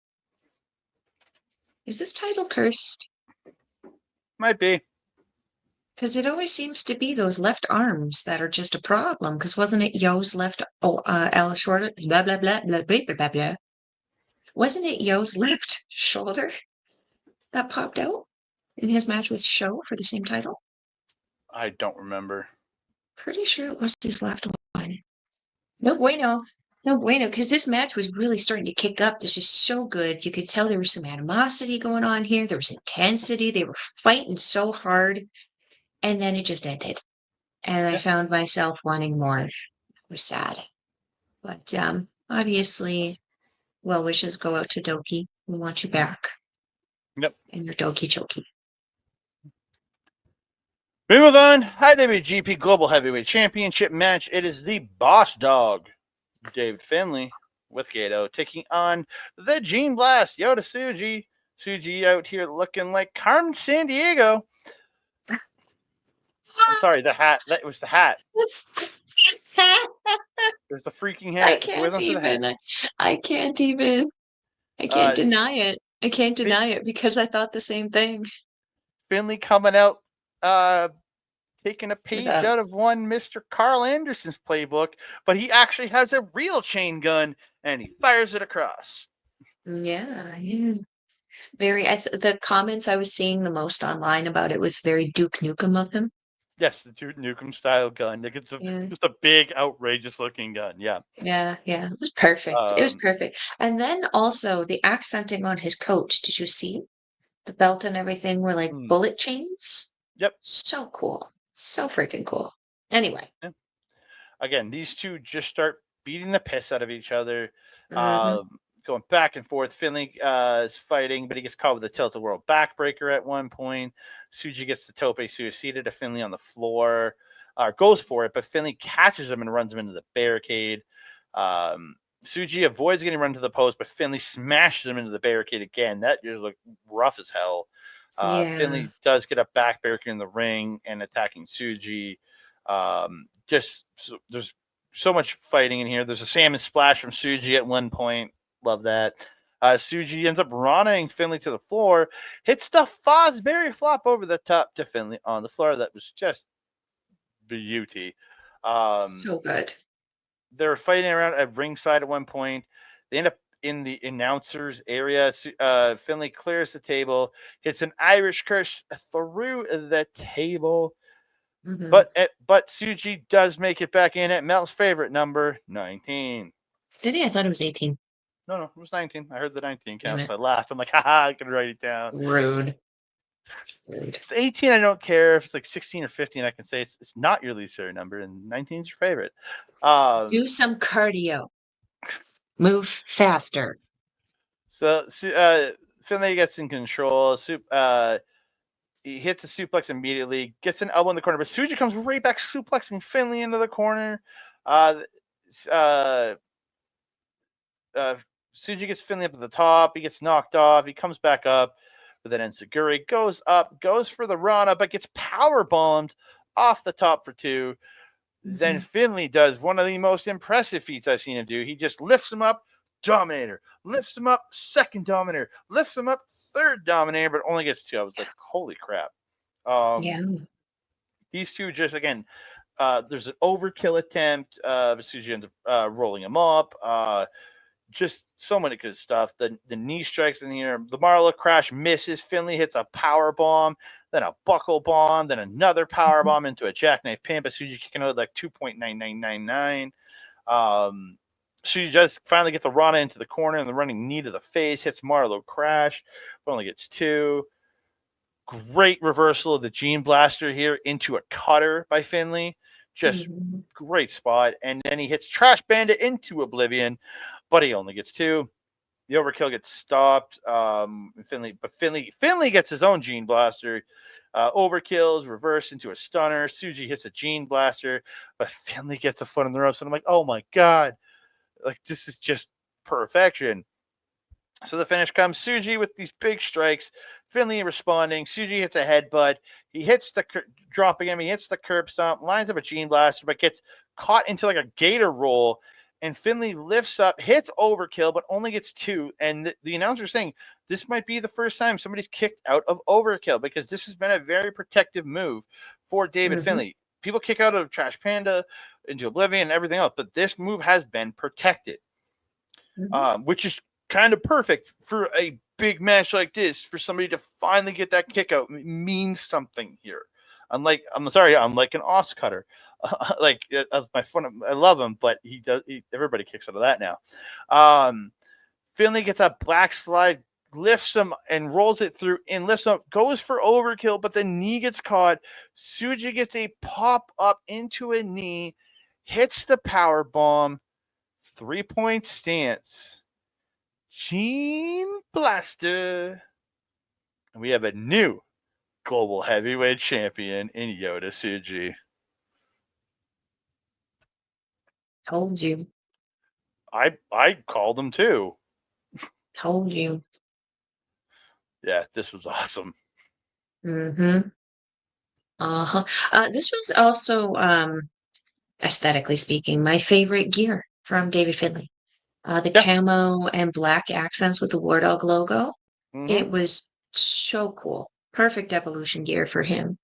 [SPEAKER 2] Is this title cursed?
[SPEAKER 1] Might be.
[SPEAKER 2] Because it always seems to be those left arms that are just a problem. Because wasn't it Yo's left, shoulder, blah, blah, blah, blah, blah, blah, blah. Wasn't it Yo's left shoulder that popped out in his match with Sho for the same title?
[SPEAKER 1] I don't remember.
[SPEAKER 2] Pretty sure it was his left one. No bueno, because this match was really starting to kick up. This is so good. You could tell there was some animosity going on here. There was intensity. They were fighting so hard. And then it just ended. And I found myself wanting more. It was sad. But obviously, well wishes go out to Doki. We want you back.
[SPEAKER 1] Yep.
[SPEAKER 2] And your Doki Choki.
[SPEAKER 1] We move on. IWGP Global Heavyweight Championship match. It is the Boss Dog, David Finlay, with Goto, taking on the Gene Blast, Yota Tsuji. Tsuji out here looking like Carmen Sandiego. I'm sorry, the hat. That was the hat. There's the freaking hat.
[SPEAKER 2] I can't even. I can't deny it. I can't deny it because I thought the same thing.
[SPEAKER 1] Finlay coming out, taking a page out of one Mr. Carl Anderson's playbook, but he actually has a real chain gun and he fires it across.
[SPEAKER 2] Yeah, yeah. The comments I was seeing the most online about it was very Duke Nukem of him.
[SPEAKER 1] Yes, the Duke Nukem style gun. Like it's
[SPEAKER 2] Yeah.
[SPEAKER 1] just a big, outrageous looking gun. Yeah.
[SPEAKER 2] Yeah, yeah. It was perfect. It was
[SPEAKER 1] Um,
[SPEAKER 2] perfect. And then also the accenting on his coat. Did you see? The belt and everything were like
[SPEAKER 1] mm,
[SPEAKER 2] bullet chains.
[SPEAKER 1] yep.
[SPEAKER 2] So cool. So freaking cool. Anyway.
[SPEAKER 1] Yeah. Again, these two just start beating the piss out of each other,
[SPEAKER 2] Hmm.
[SPEAKER 1] going back and forth. Finlay is fighting, but he gets caught with a tilt-a-whirl backbreaker at one point. Tsuji gets the tope suicida to Finlay on the floor, goes for it, but Finlay catches him and runs him into the barricade. Tsuji avoids getting run to the post, but Finlay smashes him into the barricade again. That just looked rough as hell.
[SPEAKER 2] Yeah.
[SPEAKER 1] Finlay does get a back barricade in the ring and attacking Tsuji. There's so much fighting in here. There's a salmon splash from Tsuji at one point. Love that. Tsuji ends up running Finlay to the floor, hits the Fosbury flop over the top to Finlay on the floor. That was just beauty.
[SPEAKER 2] So good.
[SPEAKER 1] They were fighting around at ringside at one point. They end up in the announcers area. Finlay clears the table, hits an Irish curse through the table.
[SPEAKER 2] Hmm.
[SPEAKER 1] But Tsuji does make it back in at Mel's favorite number, 19.
[SPEAKER 2] Did he? I thought it was 18.
[SPEAKER 1] No, it was 19. I heard the 19
[SPEAKER 2] Damn
[SPEAKER 1] count,
[SPEAKER 2] it.
[SPEAKER 1] so I laughed. I'm like, haha, I can write it down.
[SPEAKER 2] Rude. Rude.
[SPEAKER 1] It's 18, I don't care. If it's like 16 or 15, I can say it's not your least favorite number, and 19 is your favorite.
[SPEAKER 2] Do some cardio. Move faster.
[SPEAKER 1] So Finlay gets in control. He hits a suplex immediately, gets an elbow in the corner, but Tsuji comes right back, suplexing Finlay into the corner. Uh, uh, uh, Tsuji gets Finlay up at the top. He gets knocked off. He comes back up with an enziguri, goes up, goes for the Rana, but gets power bombed off the top for two. Then
[SPEAKER 2] Hmm.
[SPEAKER 1] Finlay does one of the most impressive feats I've seen him do. He just lifts him up, Dominator, lifts him up, second Dominator, lifts him up, third Dominator, but only gets two. I was like, holy crap.
[SPEAKER 2] Yeah.
[SPEAKER 1] These two just, again, there's an overkill attempt. Tsuji ends up rolling him up. Just so many good stuff. The knee strikes in here. The Marla crash misses. Finlay hits a power bomb, then a buckle bomb, then another power
[SPEAKER 2] Mhm.
[SPEAKER 1] bomb into a jackknife pin. But Tsuji kicking out like 2.9999. She just finally gets the Rana into the corner and the running knee to the face. Hits Marlo crash, but only gets two. Great reversal of the Gene Blaster here into a cutter by Finlay. Just
[SPEAKER 2] Mhm.
[SPEAKER 1] great spot. And then he hits Trash Bandit into Oblivion, but he only gets two. The overkill gets stopped. Finlay gets his own Gene Blaster. Overkills, reverse into a stunner. Tsuji hits a Gene Blaster, but Finlay gets a foot in the ropes. And I'm like, oh my God. Like, this is just perfection. So the finish comes. Tsuji with these big strikes. Finlay responding. Tsuji hits a headbutt. He hits the dropping him. He hits the curb stomp. Lines up a Gene Blaster, but gets caught into like a gator roll. And Finlay lifts up, hits overkill, but only gets two. And the announcer saying this might be the first time somebody's kicked out of overkill because this has been a very protective move for David
[SPEAKER 2] Mhm.
[SPEAKER 1] Finlay. People kick out of Trash Panda into Oblivion and everything else, but this move has been protected,
[SPEAKER 2] Mhm.
[SPEAKER 1] which is kind of perfect for a big match like this. For somebody to finally get that kick out means something here. Unlike an Os Cutter, like my fun. I love him, but he does. Everybody kicks out of that now. Finlay gets a black slide, lifts him and rolls it through and lifts him up, goes for overkill, but the knee gets caught. Tsuji gets a pop up into a knee, hits the power bomb, 3-point stance. Gene Blaster. And we have a new global heavyweight champion in Yota Tsuji.
[SPEAKER 2] Told you.
[SPEAKER 1] I called him too.
[SPEAKER 2] Told you.
[SPEAKER 1] Yeah, this was awesome.
[SPEAKER 2] Mhm. Uh-huh. This was also, aesthetically speaking, my favorite gear from David Finlay. The
[SPEAKER 1] Yeah.
[SPEAKER 2] camo and black accents with the War Dog logo.
[SPEAKER 1] Mm-hmm.
[SPEAKER 2] It was so cool. Perfect evolution gear for him.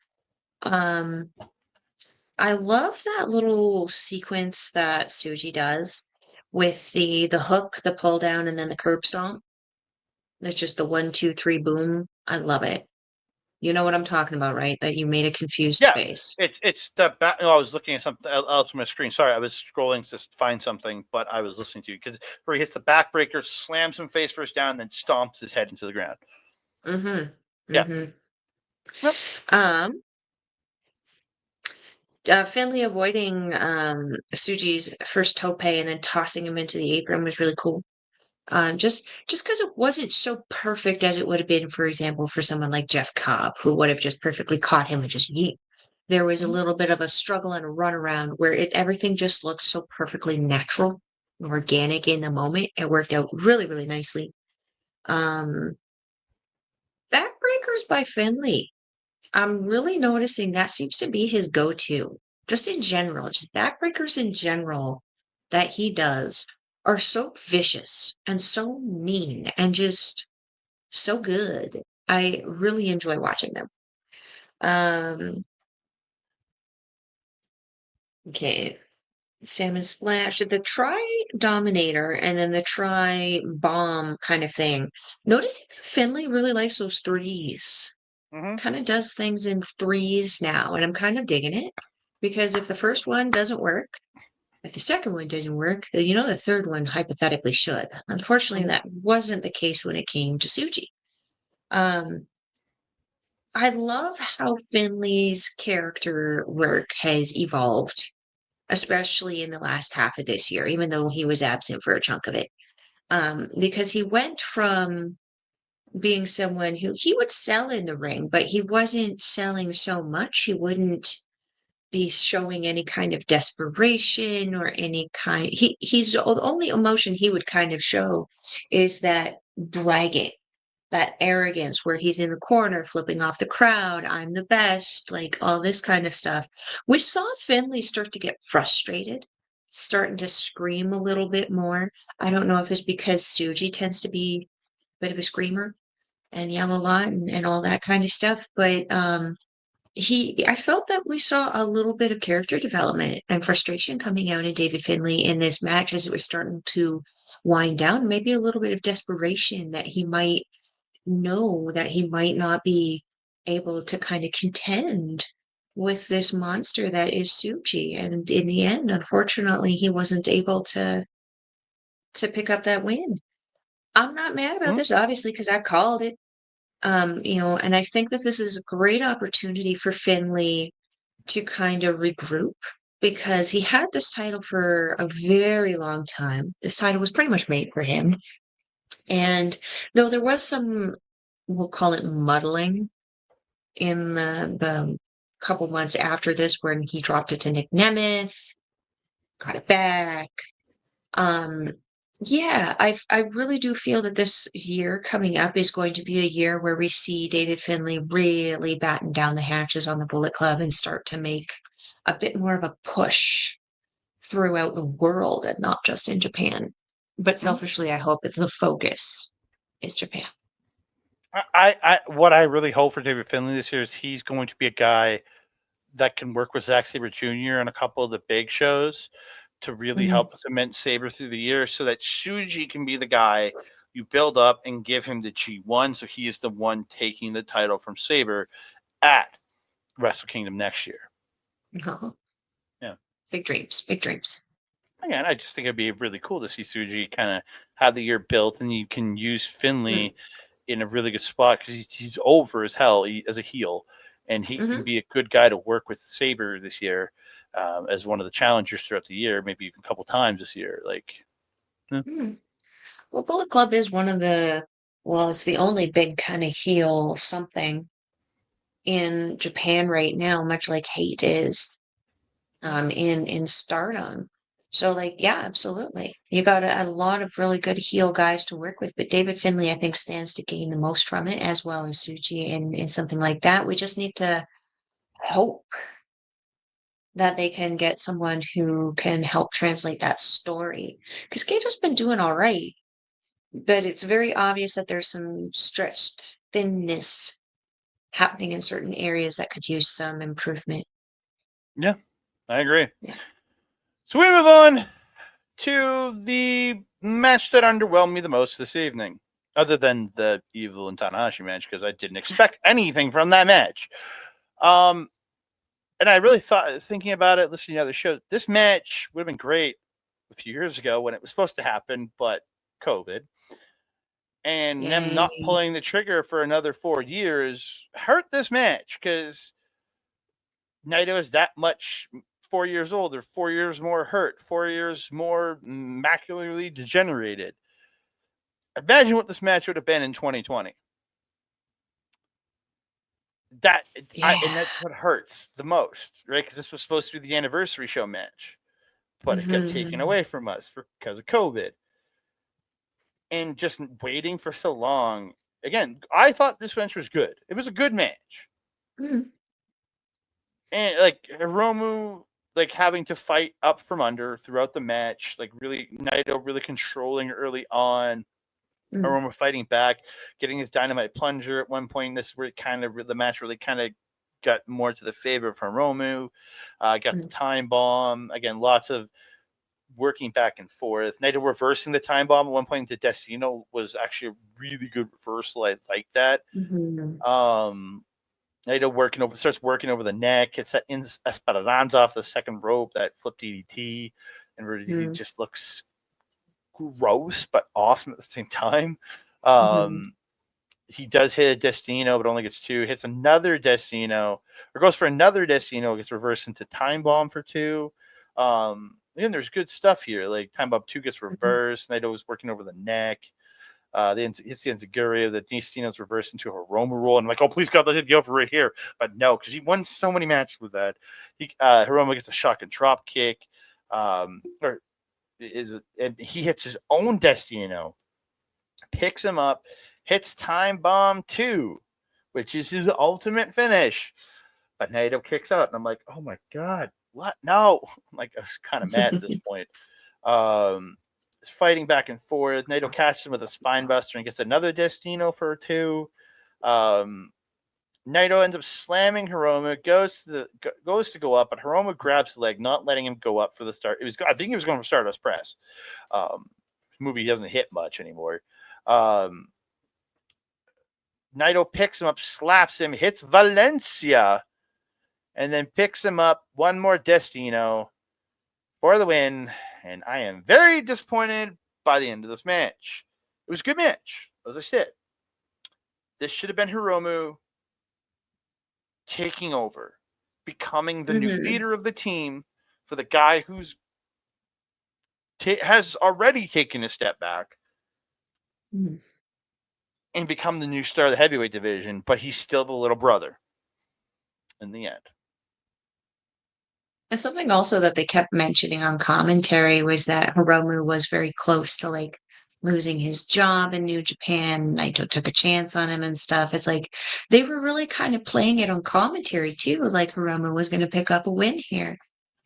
[SPEAKER 2] Um, I love that little sequence that Suji does with the hook, the pull down, and then the curb stomp. It's just the 1, 2, 3, boom. I love it. You know what I'm talking about, right? That you made a confused
[SPEAKER 1] Yeah,
[SPEAKER 2] face.
[SPEAKER 1] it's the back. No, I was looking at something else on my screen. Sorry, I was scrolling to find something, but I was listening to you because where he hits the backbreaker, slams him face first down, and then stomps his head into the ground.
[SPEAKER 2] Mm-hmm.
[SPEAKER 1] Yeah.
[SPEAKER 2] Mm-hmm.
[SPEAKER 1] Yep.
[SPEAKER 2] Finlay avoiding Tsuji's first tope and then tossing him into the apron was really cool. Just because it wasn't so perfect as it would have been, for example, for someone like Jeff Cobb, who would have just perfectly caught him and just yeet. There was a little bit of a struggle and a runaround where everything just looked so perfectly natural, organic in the moment. It worked out really, really nicely. Um, Backbreakers by Finlay. I'm really noticing that seems to be his go-to, just in general, just backbreakers in general that he does are so vicious and so mean and just so good. I really enjoy watching them. Um, okay, Salmon Splash, the Try Dominator and then the Try Bomb kind of thing. Noticing that Finlay really likes those threes.
[SPEAKER 1] Mm-hmm.
[SPEAKER 2] Kind of does things in threes now, and I'm kind of digging it because if the first one doesn't work, if the second one doesn't work, then you know the third one hypothetically should. Unfortunately, that wasn't the case when it came to Tsuji. Um, I love how Finley's character work has evolved, especially in the last half of this year, even though he was absent for a chunk of it. Because he went from being someone who he would sell in the ring, but he wasn't selling so much. He wouldn't be showing any kind of desperation or any kind. He's the only emotion he would kind of show is that bragging, that arrogance, where he's in the corner flipping off the crowd. I'm the best, like all this kind of stuff. We saw Finlay start to get frustrated, starting to scream a little bit more. I don't know if it's because Tsuji tends to be a bit of a screamer and yell a lot and all that kind of stuff. But I felt that we saw a little bit of character development and frustration coming out in David Finlay in this match as it was starting to wind down. Maybe a little bit of desperation that he might know that he might not be able to kind of contend with this monster that is Tsuji. And in the end, unfortunately, he wasn't able to pick up that win. I'm not mad about this, obviously, because I called it. And I think that this is a great opportunity for Finlay to kind of regroup because he had this title for a very long time. This title was pretty much made for him. And though there was some, we'll call it muddling in the couple months after this when he dropped it to Nick Nemeth, got it back. Um, yeah, I really do feel that this year coming up is going to be a year where we see David Finlay really batten down the hatches on the Bullet Club and start to make a bit more of a push throughout the world and not just in Japan. But selfishly, I hope that the focus is Japan.
[SPEAKER 1] What I really hope for David Finlay this year is he's going to be a guy that can work with Zack Sabre Jr. on a couple of the big shows to really help cement Sabre through the year so that Tsuji can be the guy you build up and give him the G1 so he is the one taking the title from Sabre at Wrestle Kingdom next year.
[SPEAKER 2] Oh,
[SPEAKER 1] yeah.
[SPEAKER 2] Big dreams, big dreams.
[SPEAKER 1] Again, I just think it'd be really cool to see Tsuji kind of have the year built and you can use Finlay in a really good spot because he's over as hell as a heel. And he can be a good guy to work with Sabre this year as one of the challengers throughout the year, maybe even a couple times this year.
[SPEAKER 2] Well, Bullet Club is one of it's the only big kind of heel something in Japan right now, much like Hate is in Stardom. So, yeah, absolutely. You got a lot of really good heel guys to work with, but David Finlay, I think, stands to gain the most from it, as well as Tsuji in something like that. We just need to hope that they can get someone who can help translate that story. Because Gato's been doing all right, but it's very obvious that there's some stretched thinness happening in certain areas that could use some improvement.
[SPEAKER 1] Yeah, I agree.
[SPEAKER 2] Yeah.
[SPEAKER 1] So we move on to the match that underwhelmed me the most this evening. other than the Evil and Tanahashi match, because I didn't expect anything from that match. And I really thought, thinking about it, listening to other shows, this match would have been great a few years ago when it was supposed to happen, but COVID and them not
[SPEAKER 2] Yay.
[SPEAKER 1] pulling the trigger for another 4 years hurt this match because Naito is that much 4 years older, 4 years more hurt, 4 years more macularly degenerated. Imagine what this match would have been in 2020. And that's what hurts the most, right? Because this was supposed to be the anniversary show match, but it got taken away from us because of COVID. And just waiting for so long. Again, I thought this match was good. It was a good match.
[SPEAKER 2] Mm.
[SPEAKER 1] And like Hiromu, like having to fight up from under throughout the match, like really Naito really controlling early on. Hiromu fighting back, getting his dynamite plunger at one point. This is where the match really kind of got more to the favor of Hiromu. Got the time bomb. Again, lots of working back and forth. Naito reversing the time bomb at one point into Destino was actually a really good reversal. I like that. Naito starts working over the neck, hits that Esperanza off the second rope, that flip DDT, and really just looks gross but awesome at the same time. He does hit a Destino, but only gets 2. Hits another Destino, or goes for another Destino, gets reversed into time bomb for 2. Again, there's good stuff here. Like time bomb 2 gets reversed. Naito was working over the neck. Hits the Enziguri. The Destino's reversed into a Hiromu roll. And I'm like, oh, please God, let it be over right here. But no, because he won so many matches with that. Hiromu gets a shotgun drop kick. And he hits his own Destino. Picks him up. Hits time bomb 2, which is his ultimate finish. But Naito kicks out. And I'm like, oh my God. What? No. I'm like, I was kind of mad at this point. Fighting back and forth. Naito catches him with a spine buster and gets another Destino for 2. Naito ends up slamming Hiromu, goes to go up, but Hiromu grabs the leg, not letting him go up for the start. I think he was going for Stardust Press. Movie doesn't hit much anymore. Naito picks him up, slaps him, hits Valencia, and then picks him up. One more Destino for the win. And I am very disappointed by the end of this match. It was a good match, as I said. This should have been Hiromu taking over, becoming the new leader of the team for the guy who's has already taken a step back and become the new star of the heavyweight division, but he's still the little brother in the end.
[SPEAKER 2] And something also that they kept mentioning on commentary was that Hiromu was very close to like losing his job in New Japan. Naito took a chance on him and stuff. It's like they were really kind of playing it on commentary too, like Hiromu was going to pick up a win here.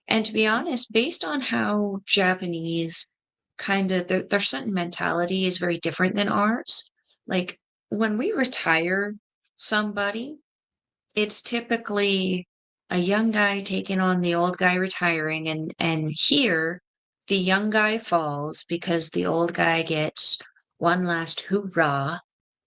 [SPEAKER 2] And to be honest, based on how Japanese kind of their sentimentality is very different than ours. Like when we retire somebody, it's typically a young guy taking on the old guy retiring, and here the young guy falls because the old guy gets one last hoorah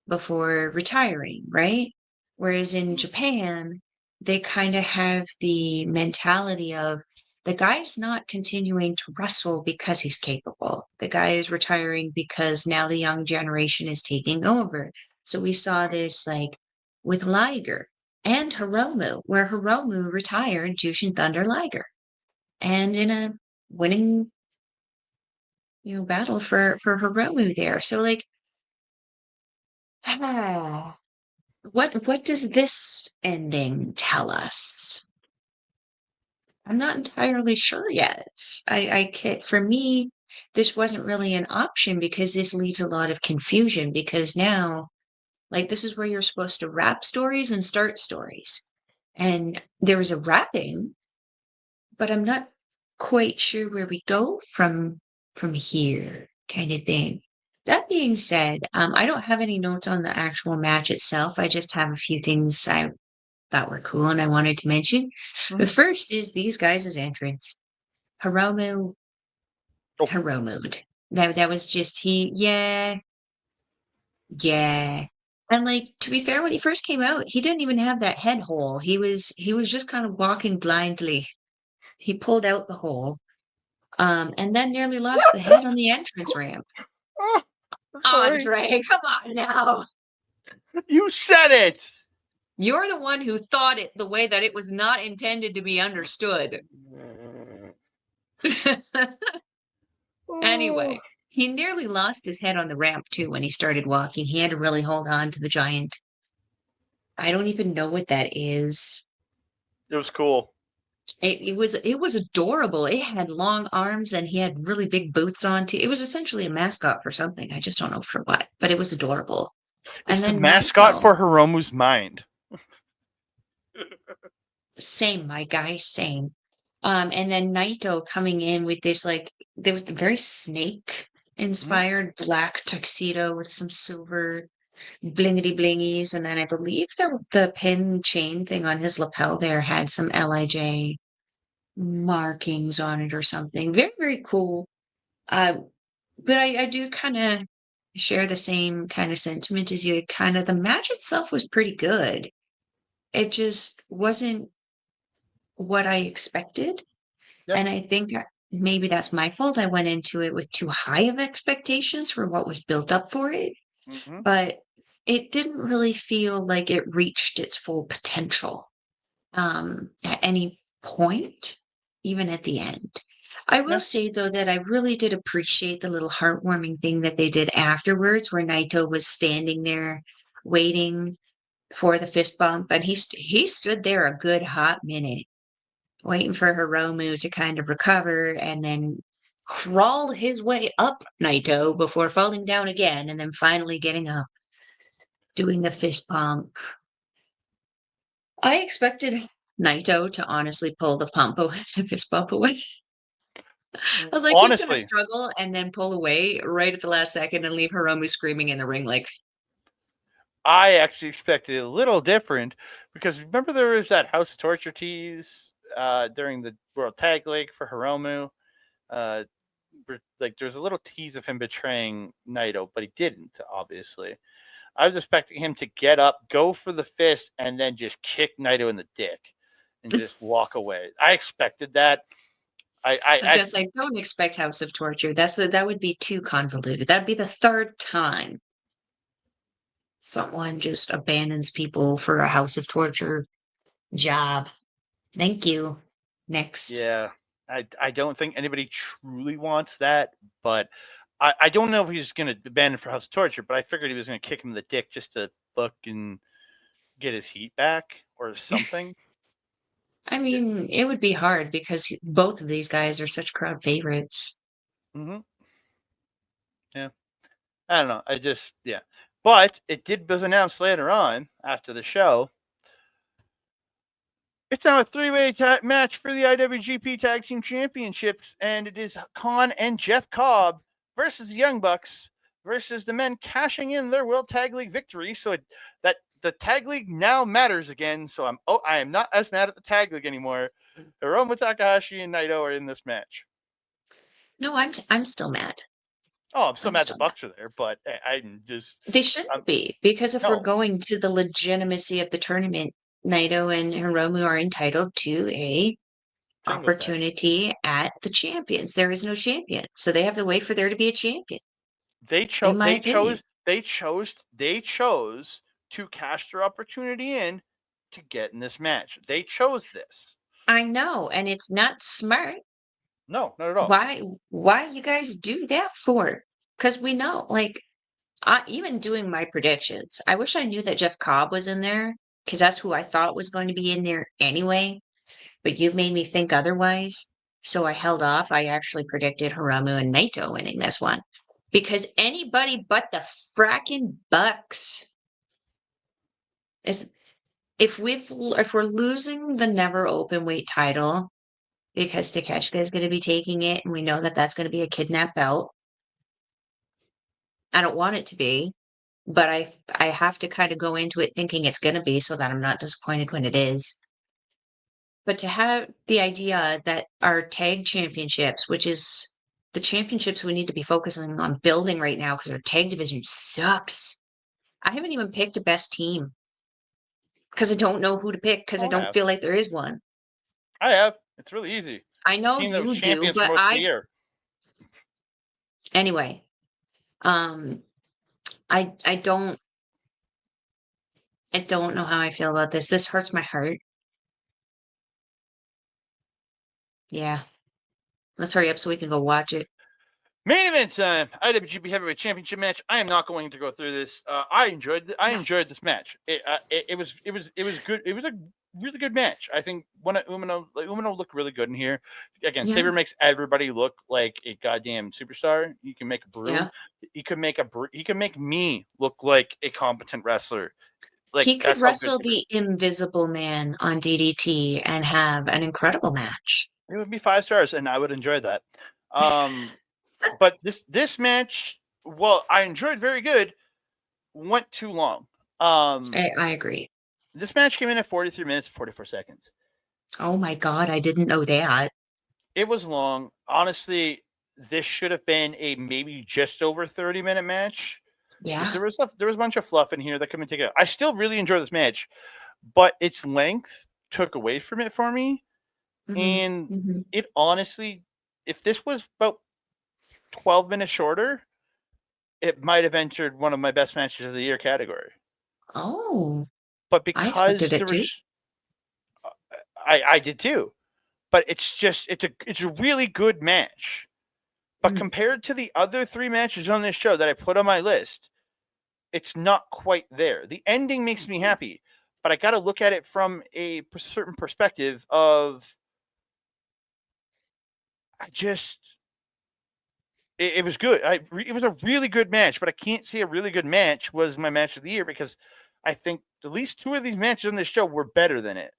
[SPEAKER 2] before retiring, right? Whereas in Japan, they kind of have the mentality of the guy's not continuing to wrestle because he's capable. The guy is retiring because now the young generation is taking over. So we saw this like with Liger and Hiromu, where Hiromu retired Jushin Thunder Liger. And in a winning, battle for Hiromu there. So like what does this ending tell us? I'm not entirely sure yet. For me, this wasn't really an option because this leaves a lot of confusion because now, like, this is where you're supposed to wrap stories and start stories. And there was a wrapping, but I'm not quite sure where we go from here, kind of thing. That being said, I don't have any notes on the actual match itself. I just have a few things I thought were cool and I wanted to mention. The first is these guys' entrance. Hiromu'd. That was just Yeah. And like to be fair, when he first came out, he didn't even have that head hole. He was just kind of walking blindly. He pulled out the hole, and then nearly lost the head on the entrance ramp.
[SPEAKER 1] Oh, sorry.
[SPEAKER 2] Andre, come on now.
[SPEAKER 1] You said it.
[SPEAKER 2] You're the one who thought it the way that it was not intended to be understood.
[SPEAKER 1] Oh.
[SPEAKER 2] Anyway, he nearly lost his head on the ramp too when he started walking. He had to really hold on to the giant. I don't even know what that is.
[SPEAKER 1] It was cool.
[SPEAKER 2] It was adorable. It had long arms and he had really big boots on too. It was essentially a mascot for something. I just don't know for what, but it was adorable.
[SPEAKER 1] It's
[SPEAKER 2] And
[SPEAKER 1] the
[SPEAKER 2] then
[SPEAKER 1] mascot
[SPEAKER 2] Naito,
[SPEAKER 1] for Hiromu's mind.
[SPEAKER 2] same, my guy, same. And then Naito coming in with this like there was the very snake
[SPEAKER 1] Mhm.
[SPEAKER 2] inspired black tuxedo with some silver blingity blingies, and then I believe the pin chain thing on his lapel there had some LIJ markings on it or something. Very, very cool. Uh, but I do kind of share the same kind of sentiment as you. Kind of the match itself was pretty good. It just wasn't what I expected.
[SPEAKER 1] Yeah.
[SPEAKER 2] And I think maybe that's my fault. I went into it with too high of expectations for what was built up for it,
[SPEAKER 1] Hmm.
[SPEAKER 2] but it didn't really feel like it reached its full potential at any point, even at the end. I will
[SPEAKER 1] Yeah.
[SPEAKER 2] say though that I really did appreciate the little heartwarming thing that they did afterwards, where Naito was standing there waiting for the fist bump, and he stood there a good hot minute, waiting for Hiromu to kind of recover, and then crawled his way up Naito before falling down again, and then finally getting up, doing the fist bump. I expected Naito to honestly pull the pump away, fist bump away. I was like, he's gonna
[SPEAKER 1] Honestly,
[SPEAKER 2] struggle and then pull away right at the last second and leave Hiromu screaming in the ring like,
[SPEAKER 1] I actually expected it a little different because remember there was that House of Torture tease during the World Tag League for Hiromu. Uh, like there's a little tease of him betraying Naito, but he didn't. Obviously, I was expecting him to get up, go for the fist, and then just kick Naito in the dick and just walk away. I expected that.
[SPEAKER 2] I was gonna say, don't expect House of Torture. That would be too convoluted. That'd be the third time someone just abandons people for a House of Torture job. Thank you. Next.
[SPEAKER 1] Yeah, I don't think anybody truly wants that, but I don't know if he's going to abandon for House of Torture, but I figured he was going to kick him in the dick just to fucking get his heat back or something.
[SPEAKER 2] I mean, it would be hard because both of these guys are such crowd favorites.
[SPEAKER 1] Hmm. Yeah, I don't know. I just yeah, but it did was announced later on after the show. It's now a three-way match for the IWGP Tag Team Championships, and it is Khan and Jeff Cobb versus the Young Bucks versus the men cashing in their World Tag League victory. So that the Tag League now matters again. So I am not as mad at the Tag League anymore. Hiromu Takahashi and Naito are in this match.
[SPEAKER 2] No, I'm still mad.
[SPEAKER 1] Oh, I'm so
[SPEAKER 2] I'm
[SPEAKER 1] mad the
[SPEAKER 2] still mad.
[SPEAKER 1] Bucks are there, but I'm just
[SPEAKER 2] They shouldn't be, because if we're
[SPEAKER 1] no.
[SPEAKER 2] going to the legitimacy of the tournament, Naito and Hiromu are entitled to a
[SPEAKER 1] Singles match.
[SPEAKER 2] opportunity at the champions. There is no champion, so they have to wait for there to be a champion,
[SPEAKER 1] They
[SPEAKER 2] in
[SPEAKER 1] chose.
[SPEAKER 2] my
[SPEAKER 1] They
[SPEAKER 2] opinion.
[SPEAKER 1] chose. They chose. They chose to cash their opportunity in to get in this match. They chose this.
[SPEAKER 2] I know, and it's not smart.
[SPEAKER 1] No, not at all.
[SPEAKER 2] Why you guys do that for? Because we know, like, even doing my predictions, I wish I knew that Jeff Cobb was in there, because that's who I thought was going to be in there anyway. But you made me think otherwise, so I held off. I actually predicted Hiromu and Naito winning this one because anybody but the fracking Bucks is if we're losing the never open weight title because Takeshita is going to be taking it, and we know that that's going to be a kidnap belt. I don't want it to be, but I have to kind of go into it thinking it's going to be so that I'm not disappointed when it is. But to have the idea that our tag championships, which is the championships we need to be focusing on building right now because our tag division sucks. I haven't even picked a best team because I don't know who to pick because I don't feel like there is one.
[SPEAKER 1] I have. It's really easy.
[SPEAKER 2] I
[SPEAKER 1] It's the
[SPEAKER 2] know
[SPEAKER 1] team that was
[SPEAKER 2] you do,
[SPEAKER 1] champions for
[SPEAKER 2] but
[SPEAKER 1] most of the year.
[SPEAKER 2] anyway, I don't know how I feel about this. This hurts my heart. Yeah. Let's hurry up so we can go watch it.
[SPEAKER 1] Main event time, IWGP Heavyweight Championship match. I am not going to go through this. I enjoyed this match. It was good. It was a really good match. I think Umino looked really good in here. Again,
[SPEAKER 2] Yeah.
[SPEAKER 1] Sabre makes everybody look like a goddamn superstar. You can make a brew.
[SPEAKER 2] Yeah.
[SPEAKER 1] He could make me look like a competent wrestler. Like,
[SPEAKER 2] He could
[SPEAKER 1] that's how good
[SPEAKER 2] wrestle
[SPEAKER 1] Sabre is.
[SPEAKER 2] the Invisible Man on DDT and have an incredible match.
[SPEAKER 1] It would be 5 stars, and I would enjoy that. But this match, well, I enjoyed very good, went too long.
[SPEAKER 2] I agree.
[SPEAKER 1] This match came in at 43 minutes and 44 seconds.
[SPEAKER 2] Oh my God, I didn't know that.
[SPEAKER 1] It was long. Honestly, this should have been a maybe just over 30-minute match.
[SPEAKER 2] Yeah.
[SPEAKER 1] There was a bunch of fluff in here that could have taken. I still really enjoy this match, but its length took away from it for me.
[SPEAKER 2] Mm-hmm.
[SPEAKER 1] And
[SPEAKER 2] Mm-hmm.
[SPEAKER 1] it honestly, if this was about 12 minutes shorter, it might have entered one of my best matches of the year category.
[SPEAKER 2] Oh.
[SPEAKER 1] But
[SPEAKER 2] I
[SPEAKER 1] because
[SPEAKER 2] expected it too.
[SPEAKER 1] I did too. But it's a really good match. But compared to the other 3 matches on this show that I put on my list, it's not quite there. The ending makes me happy, but I got to look at it from a certain perspective of it was good. It was a really good match, but I can't say a really good match was my match of the year because I think at least 2 of these matches on this show were better than it.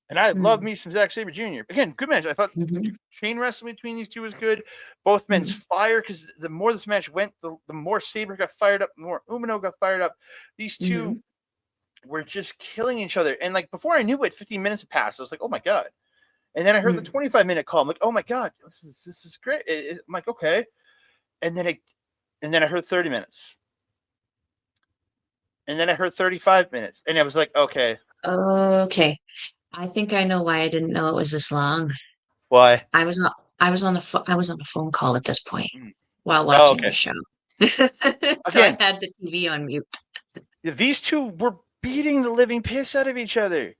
[SPEAKER 1] And I love me some Zack Sabre Jr. Again, good match. I thought chain wrestling between these two was good. Both men's fire, because the more this match went, the more Sabre got fired up, the more Umino got fired up. These two were just killing each other. And like before I knew it, 15 minutes had passed. I was like, oh my God. And then I heard the 25-minute call. I'm like, oh my God, this is great. I'm like, okay. And then I heard 30 minutes. And then I heard 35 minutes. And I was like, okay.
[SPEAKER 2] Okay. I think I know why I didn't know it was this long.
[SPEAKER 1] Why?
[SPEAKER 2] I was on a phone call at this point while watching the show. So again, I had the TV on mute.
[SPEAKER 1] These two were beating the living piss out of each other.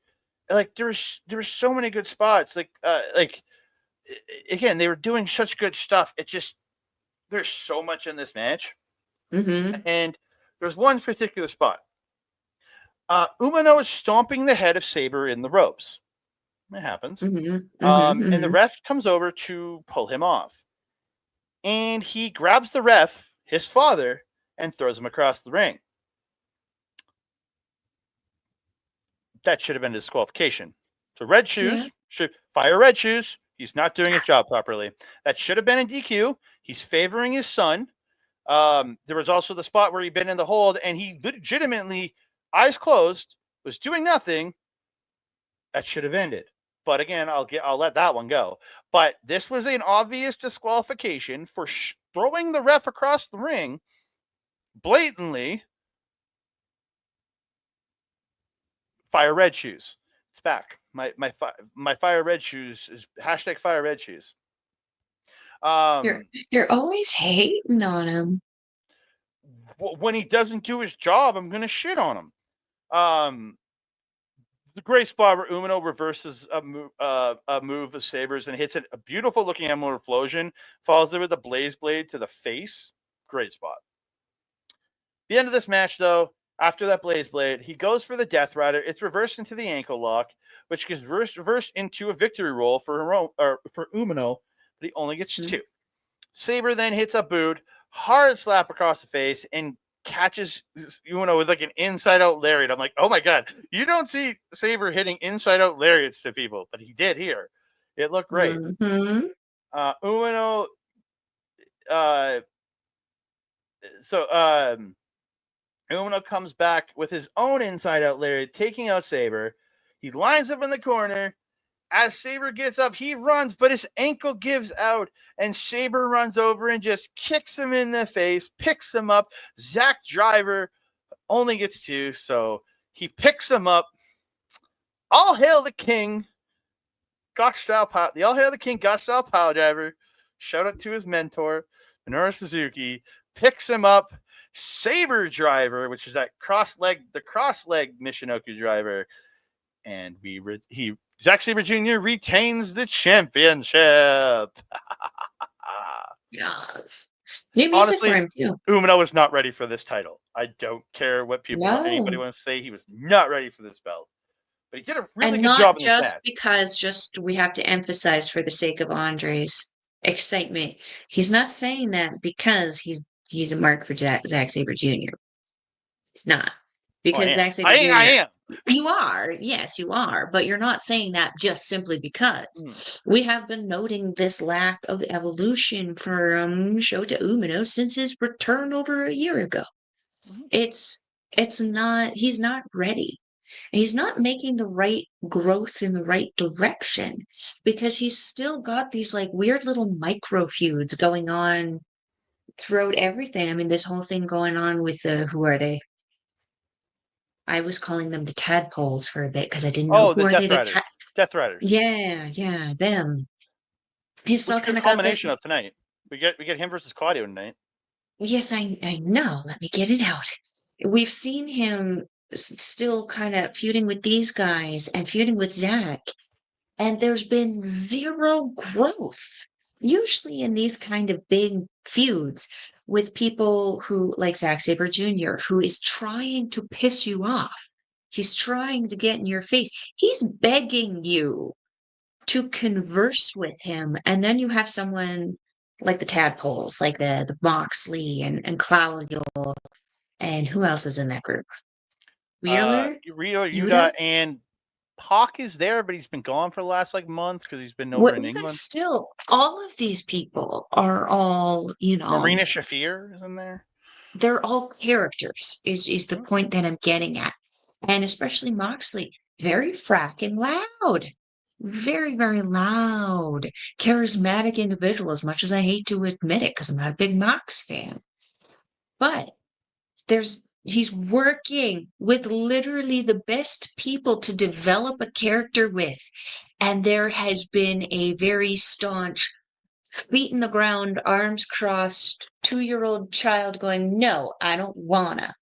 [SPEAKER 1] Like there were so many good spots. Like again, they were doing such good stuff. It just there's so much in this match. And there's one particular spot. Umino is stomping the head of Sabre in the ropes. It happens. And the ref comes over to pull him off. And he grabs the ref, his father, and throws him across the ring. That should have been a disqualification. So red shoes, should fire red shoes. He's not doing his job properly. That should have been a DQ. He's favoring his son. There was also the spot where he'd been in the hold and he legitimately, eyes closed, was doing nothing. That should have ended. But again, I'll let that one go. But this was an obvious disqualification for throwing the ref across the ring blatantly. Fire red shoes. It's back. My fire red shoes is hashtag fire red shoes.
[SPEAKER 2] You're always hating on him.
[SPEAKER 1] When he doesn't do his job, I'm gonna shit on him. The great spot where Umino reverses a move of Sabre's and hits it, a beautiful looking Emerald Explosion, falls there with a Blaze Blade to the face. Great spot. The end of this match, though, after that Blaze Blade, he goes for the Death Rider. It's reversed into the ankle lock, which gets reversed into a victory roll for Umino, but he only gets 2. Sabre then hits a boot, hard slap across the face, and catches Umino with like an inside-out lariat. I'm like, oh my God, you don't see Sabre hitting inside-out lariats to people, but he did here. It looked great. Umino, Umino comes back with his own inside-out lariat, taking out Sabre. He lines up in the corner. As Sabre gets up, he runs, but his ankle gives out, and Sabre runs over and just kicks him in the face, picks him up. Zack Driver only gets 2, so he picks him up. All hail the king. The All Hail the King Gotch style power driver. Shout out to his mentor, Minoru Suzuki. Picks him up. Saber driver, which is the cross leg Michinoku driver. And Zack Sabre Jr. retains the championship.
[SPEAKER 2] Yes. New music
[SPEAKER 1] Honestly,
[SPEAKER 2] for him too.
[SPEAKER 1] Umino was not ready for this title. I don't care what anybody wants to say. He was not ready for this belt. But he did a really
[SPEAKER 2] And
[SPEAKER 1] good
[SPEAKER 2] not
[SPEAKER 1] job in this
[SPEAKER 2] just
[SPEAKER 1] match.
[SPEAKER 2] because we have to emphasize for the sake of Andre's excitement. He's not saying that because he's a mark for Zack Sabre Jr. He's not. Because Zack Sabre Jr.
[SPEAKER 1] I am.
[SPEAKER 2] You are, yes, you are, but you're not saying that just simply because. We have been noting this lack of evolution from Shota Umino since his return over a year ago. It's not, he's not ready. He's not making the right growth in the right direction because he's still got these like weird little micro feuds going on throughout everything. I mean, this whole thing going on with who are they? I was calling them the tadpoles for a bit because I didn't know
[SPEAKER 1] The
[SPEAKER 2] who are
[SPEAKER 1] Death
[SPEAKER 2] they.
[SPEAKER 1] Riders. Death Riders.
[SPEAKER 2] Yeah, them. He's still
[SPEAKER 1] Which
[SPEAKER 2] kind
[SPEAKER 1] good
[SPEAKER 2] of got this.
[SPEAKER 1] culmination of tonight. We get him versus Claudio tonight.
[SPEAKER 2] Yes, I know. Let me get it out. We've seen him still kind of feuding with these guys and feuding with Zack, and there's been zero growth. Usually in these kind of big feuds with people who, like Zack Sabre Jr., who is trying to piss you off. He's trying to get in your face. He's begging you to converse with him. And then you have someone like the tadpoles, like the Moxley and Claudio, and who else is in that group? Wheeler?
[SPEAKER 1] Yuta, and Pac is there, but he's been gone for the last month because he's been over
[SPEAKER 2] Well,
[SPEAKER 1] in
[SPEAKER 2] even
[SPEAKER 1] England.
[SPEAKER 2] still, all of these people are all,
[SPEAKER 1] Marina Shafir is in there.
[SPEAKER 2] They're all characters, is the point that I'm getting at. And especially Moxley, very fracking loud. Very, very loud, charismatic individual, as much as I hate to admit it, because I'm not a big Mox fan. But he's working with literally the best people to develop a character with. And there has been a very staunch, feet in the ground, arms crossed, 2-year-old child going, no, I don't wanna.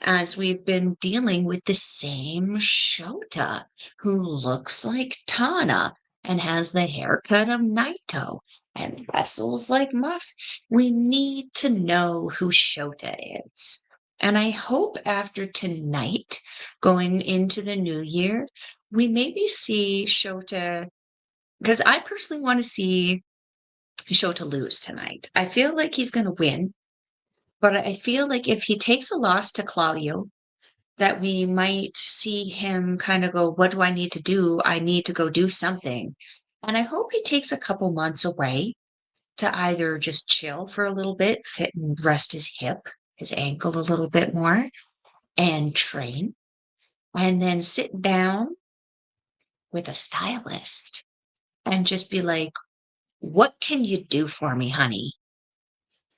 [SPEAKER 2] As we've been dealing with the same Shota, who looks like Tana and has the haircut of Naito and wrestles like Mox. We need to know who Shota is. And I hope after tonight, going into the new year, we maybe see Shota, because I personally want to see Shota lose tonight. I feel like he's going to win, but I feel like if he takes a loss to Claudio, that we might see him kind of go, what do I need to do? I need to go do something. And I hope he takes a couple months away to either just chill for a little bit, fit and rest his hip, his ankle a little bit more, and train, and then sit down with a stylist and just be like, what can you do for me, honey?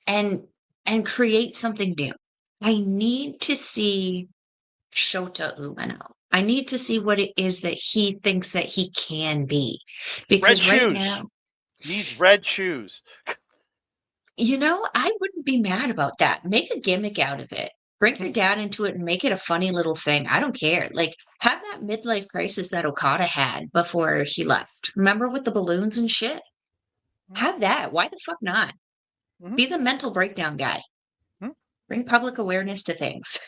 [SPEAKER 2] And create something new. I need to see Shota Umino. I need to see what it is that he thinks that he can be. Because
[SPEAKER 1] Red
[SPEAKER 2] right
[SPEAKER 1] shoes.
[SPEAKER 2] now,
[SPEAKER 1] Needs red shoes.
[SPEAKER 2] I wouldn't be mad about that. Make a gimmick out of it. Bring your dad into it and make it a funny little thing. I don't care. Like, have that midlife crisis that Okada had before he left. Remember with the balloons and shit? Have that. Why the fuck not? Be the mental breakdown guy. Bring public awareness to things.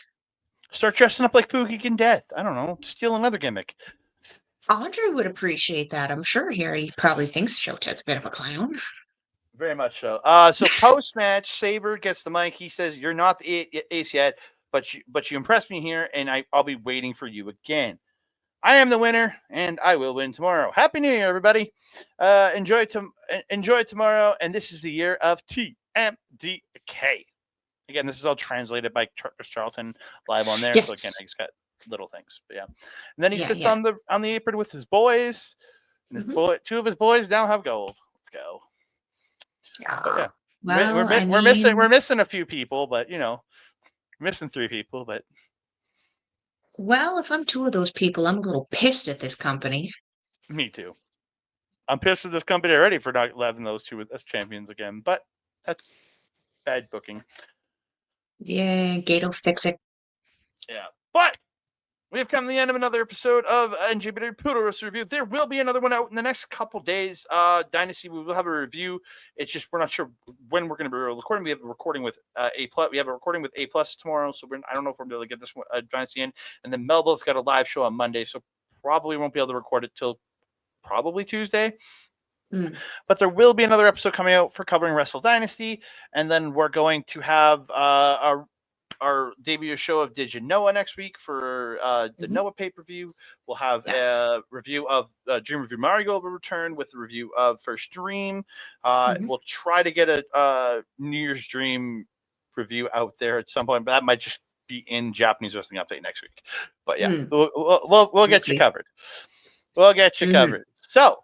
[SPEAKER 1] Start dressing up like Pookie Death. I don't know. Steal another gimmick.
[SPEAKER 2] Andre would appreciate that. I'm sure he probably thinks Shota's a bit of a clown.
[SPEAKER 1] Very much so. So post-match, Sabre gets the mic. He says, "You're not the ace yet, but you impressed me here, and I'll be waiting for you again. I am the winner, and I will win tomorrow. Happy New Year, everybody! Enjoy tomorrow, and this is the year of TMDK." Again, this is all translated by Charlton live on there.
[SPEAKER 2] Yes.
[SPEAKER 1] So again, I just got little things, but yeah. And then he sits on the apron with his boys, and two of his boys now have gold. Let's go.
[SPEAKER 2] Yeah.
[SPEAKER 1] Well, we're missing a few people, but Missing 3 people, but
[SPEAKER 2] Well, if I'm two of those people, I'm a little pissed at this company.
[SPEAKER 1] me too. I'm pissed at this company already for not having those two as champions again, but that's bad booking.
[SPEAKER 2] Yeah, Gato, fix it.
[SPEAKER 1] Yeah. But we've come to the end of another episode of NJPW Puroresu Review. There will be another one out in the next couple days. Dynasty, we will have a review. It's just we're not sure when we're going to be recording. We have a recording with A+. We have a recording with A+ tomorrow, so I don't know if we're going to be able to get this one, Dynasty in. And then Melball's got a live show on Monday, so probably won't be able to record it till probably Tuesday. But there will be another episode coming out for covering Wrestle Dynasty, and then we're going to have our debut show of Did You Noah next week for the Noah pay-per-view. We'll have a review of Dream Review Mario will return with a review of First Dream. We'll try to get a New Year's Dream review out there at some point, but that might just be in Japanese Wrestling Update next week. But yeah, we'll get you covered. We'll get you covered. So,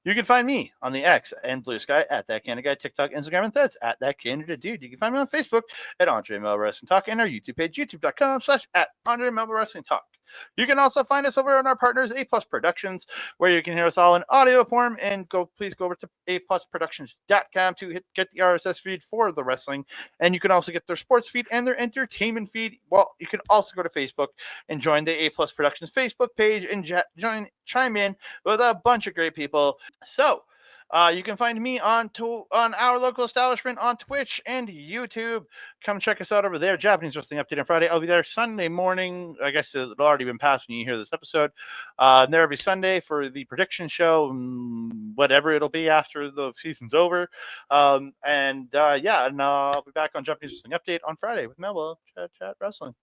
[SPEAKER 1] you can find me on the X and Blue Sky at That Canada Guy, TikTok, Instagram, and Threads at That Canada Dude. You can find me on Facebook at Andre Melball Wrestling Talk and our YouTube page, youtube.com/@Andre Melball Wrestling Talk. You can also find us over on our partners, A+ Productions, where you can hear us all in audio form. And please go over to aplusproductions.com to get the RSS feed for the wrestling. And you can also get their sports feed and their entertainment feed. Well, you can also go to Facebook and join the A+ Productions Facebook page and chime in with a bunch of great people. So, you can find me on our local establishment on Twitch and YouTube. Come check us out over there. Japanese Wrestling Update on Friday. I'll be there Sunday morning. I guess it'll already been passed when you hear this episode. There every Sunday for the prediction show, whatever it'll be after the season's over. I'll be back on Japanese Wrestling Update on Friday with Melball Chat Wrestling.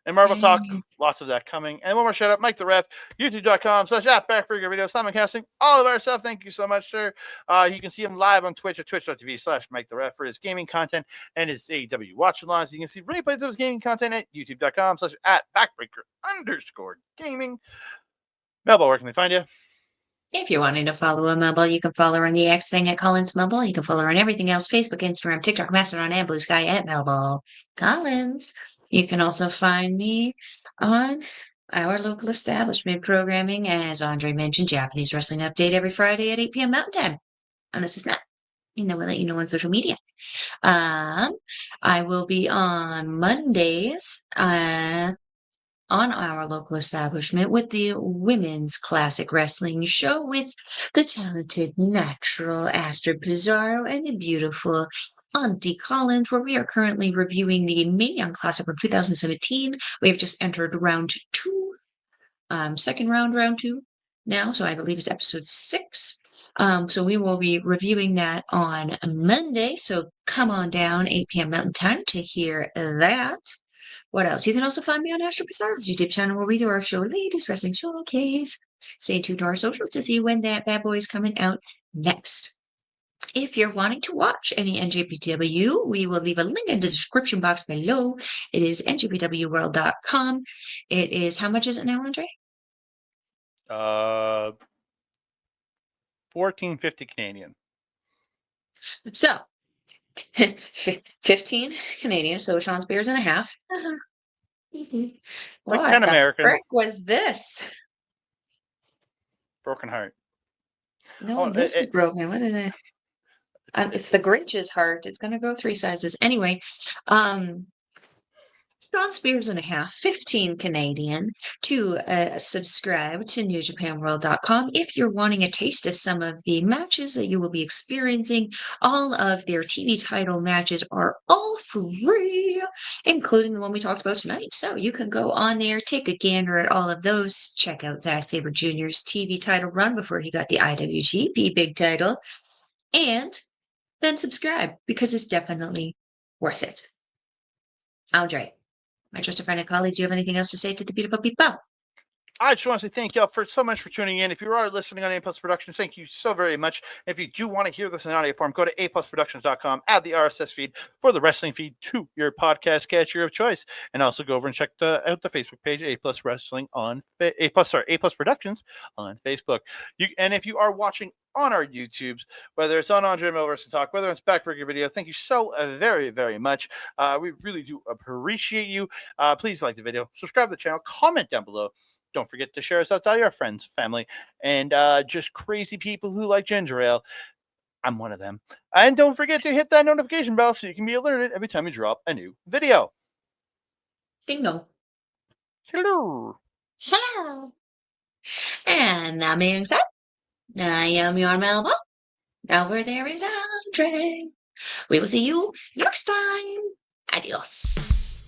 [SPEAKER 1] And Marvel Talk, lots of that coming. And one more shout out, Mike the Ref, youtube.com/@backburger video, simulcasting all of our stuff. Thank you so much, sir. You can see him live on Twitch at twitch.tv/Mike the Ref for his gaming content and his AEW watch alongs. You can see replays of his gaming content at youtube.com/@backbreaker_gaming. Melball, where can they find you?
[SPEAKER 2] If you're wanting to follow a Melball, you can follow her on the X thing at Collins Melball. You can follow her on everything else, Facebook, Instagram, TikTok, Mastodon, and Blue Sky at Melball Collins. You can also find me on our local establishment programming, as Andre mentioned, Japanese Wrestling Update every Friday at 8 p.m. Mountain Time. Unless it's not, we'll let you know on social media. I will be on Mondays on our local establishment with the Women's Classic Wrestling Show with the talented, natural Astrid Pizarro and the beautiful Auntie Collins, where we are currently reviewing the Mae Young Classic from 2017. We have just entered round 2, second round 2 now, so I believe it's episode 6. So we will be reviewing that on Monday, so come on down 8 p.m. Mountain Time to hear that. What else? You can also find me on Astro Pizarro's YouTube channel where we do our show, Ladies Wrestling Showcase. Stay tuned to our socials to see when that bad boy is coming out next. If you're wanting to watch any NJPW, we will leave a link in the description box below. It is njpwworld.com. It is, how much is it now, Andre?
[SPEAKER 1] $14.50 Canadian.
[SPEAKER 2] So, 15 Canadian, so Sean's beers and a half.
[SPEAKER 1] Like
[SPEAKER 2] What
[SPEAKER 1] 10
[SPEAKER 2] the
[SPEAKER 1] American.
[SPEAKER 2] frick was this?
[SPEAKER 1] Broken Heart.
[SPEAKER 2] No, this is broken. What is it? It's the Grinch's heart. It's going to go 3 sizes. Anyway, Sean Spears and a half, 15 Canadian, to subscribe to NewJapanWorld.com. If you're wanting a taste of some of the matches that you will be experiencing, all of their TV title matches are all free, including the one we talked about tonight. So you can go on there, take a gander at all of those, check out Zack Sabre Jr.'s TV title run before he got the IWGP big title, and then subscribe, because it's definitely worth it. Andre, my trusted friend and colleague, do you have anything else to say to the beautiful people?
[SPEAKER 1] I just want to say thank y'all for so much for tuning in. If you are listening on A Plus Productions, thank you so very much. If you do want to hear this in audio form, go to aplusproductions.com, add the RSS feed for the wrestling feed to your podcast catcher of choice, and also go over and check out the Facebook page A Plus Wrestling on A Plus Productions on Facebook. And if you are watching on our YouTubes, whether it's on Andre Melball Wrestling Talk, whether it's Backbreaker Video, thank you so very, very much. We really do appreciate you. Please like the video, subscribe to the channel, comment down below. Don't forget to share us out to all your friends, family, and just crazy people who like ginger ale. I'm one of them. And don't forget to hit that notification bell so you can be alerted every time we drop a new video.
[SPEAKER 2] Bingo.
[SPEAKER 1] Hello.
[SPEAKER 2] Hello. And that being said, I am your Melba. Over there is Andre. We will see you next time. Adios.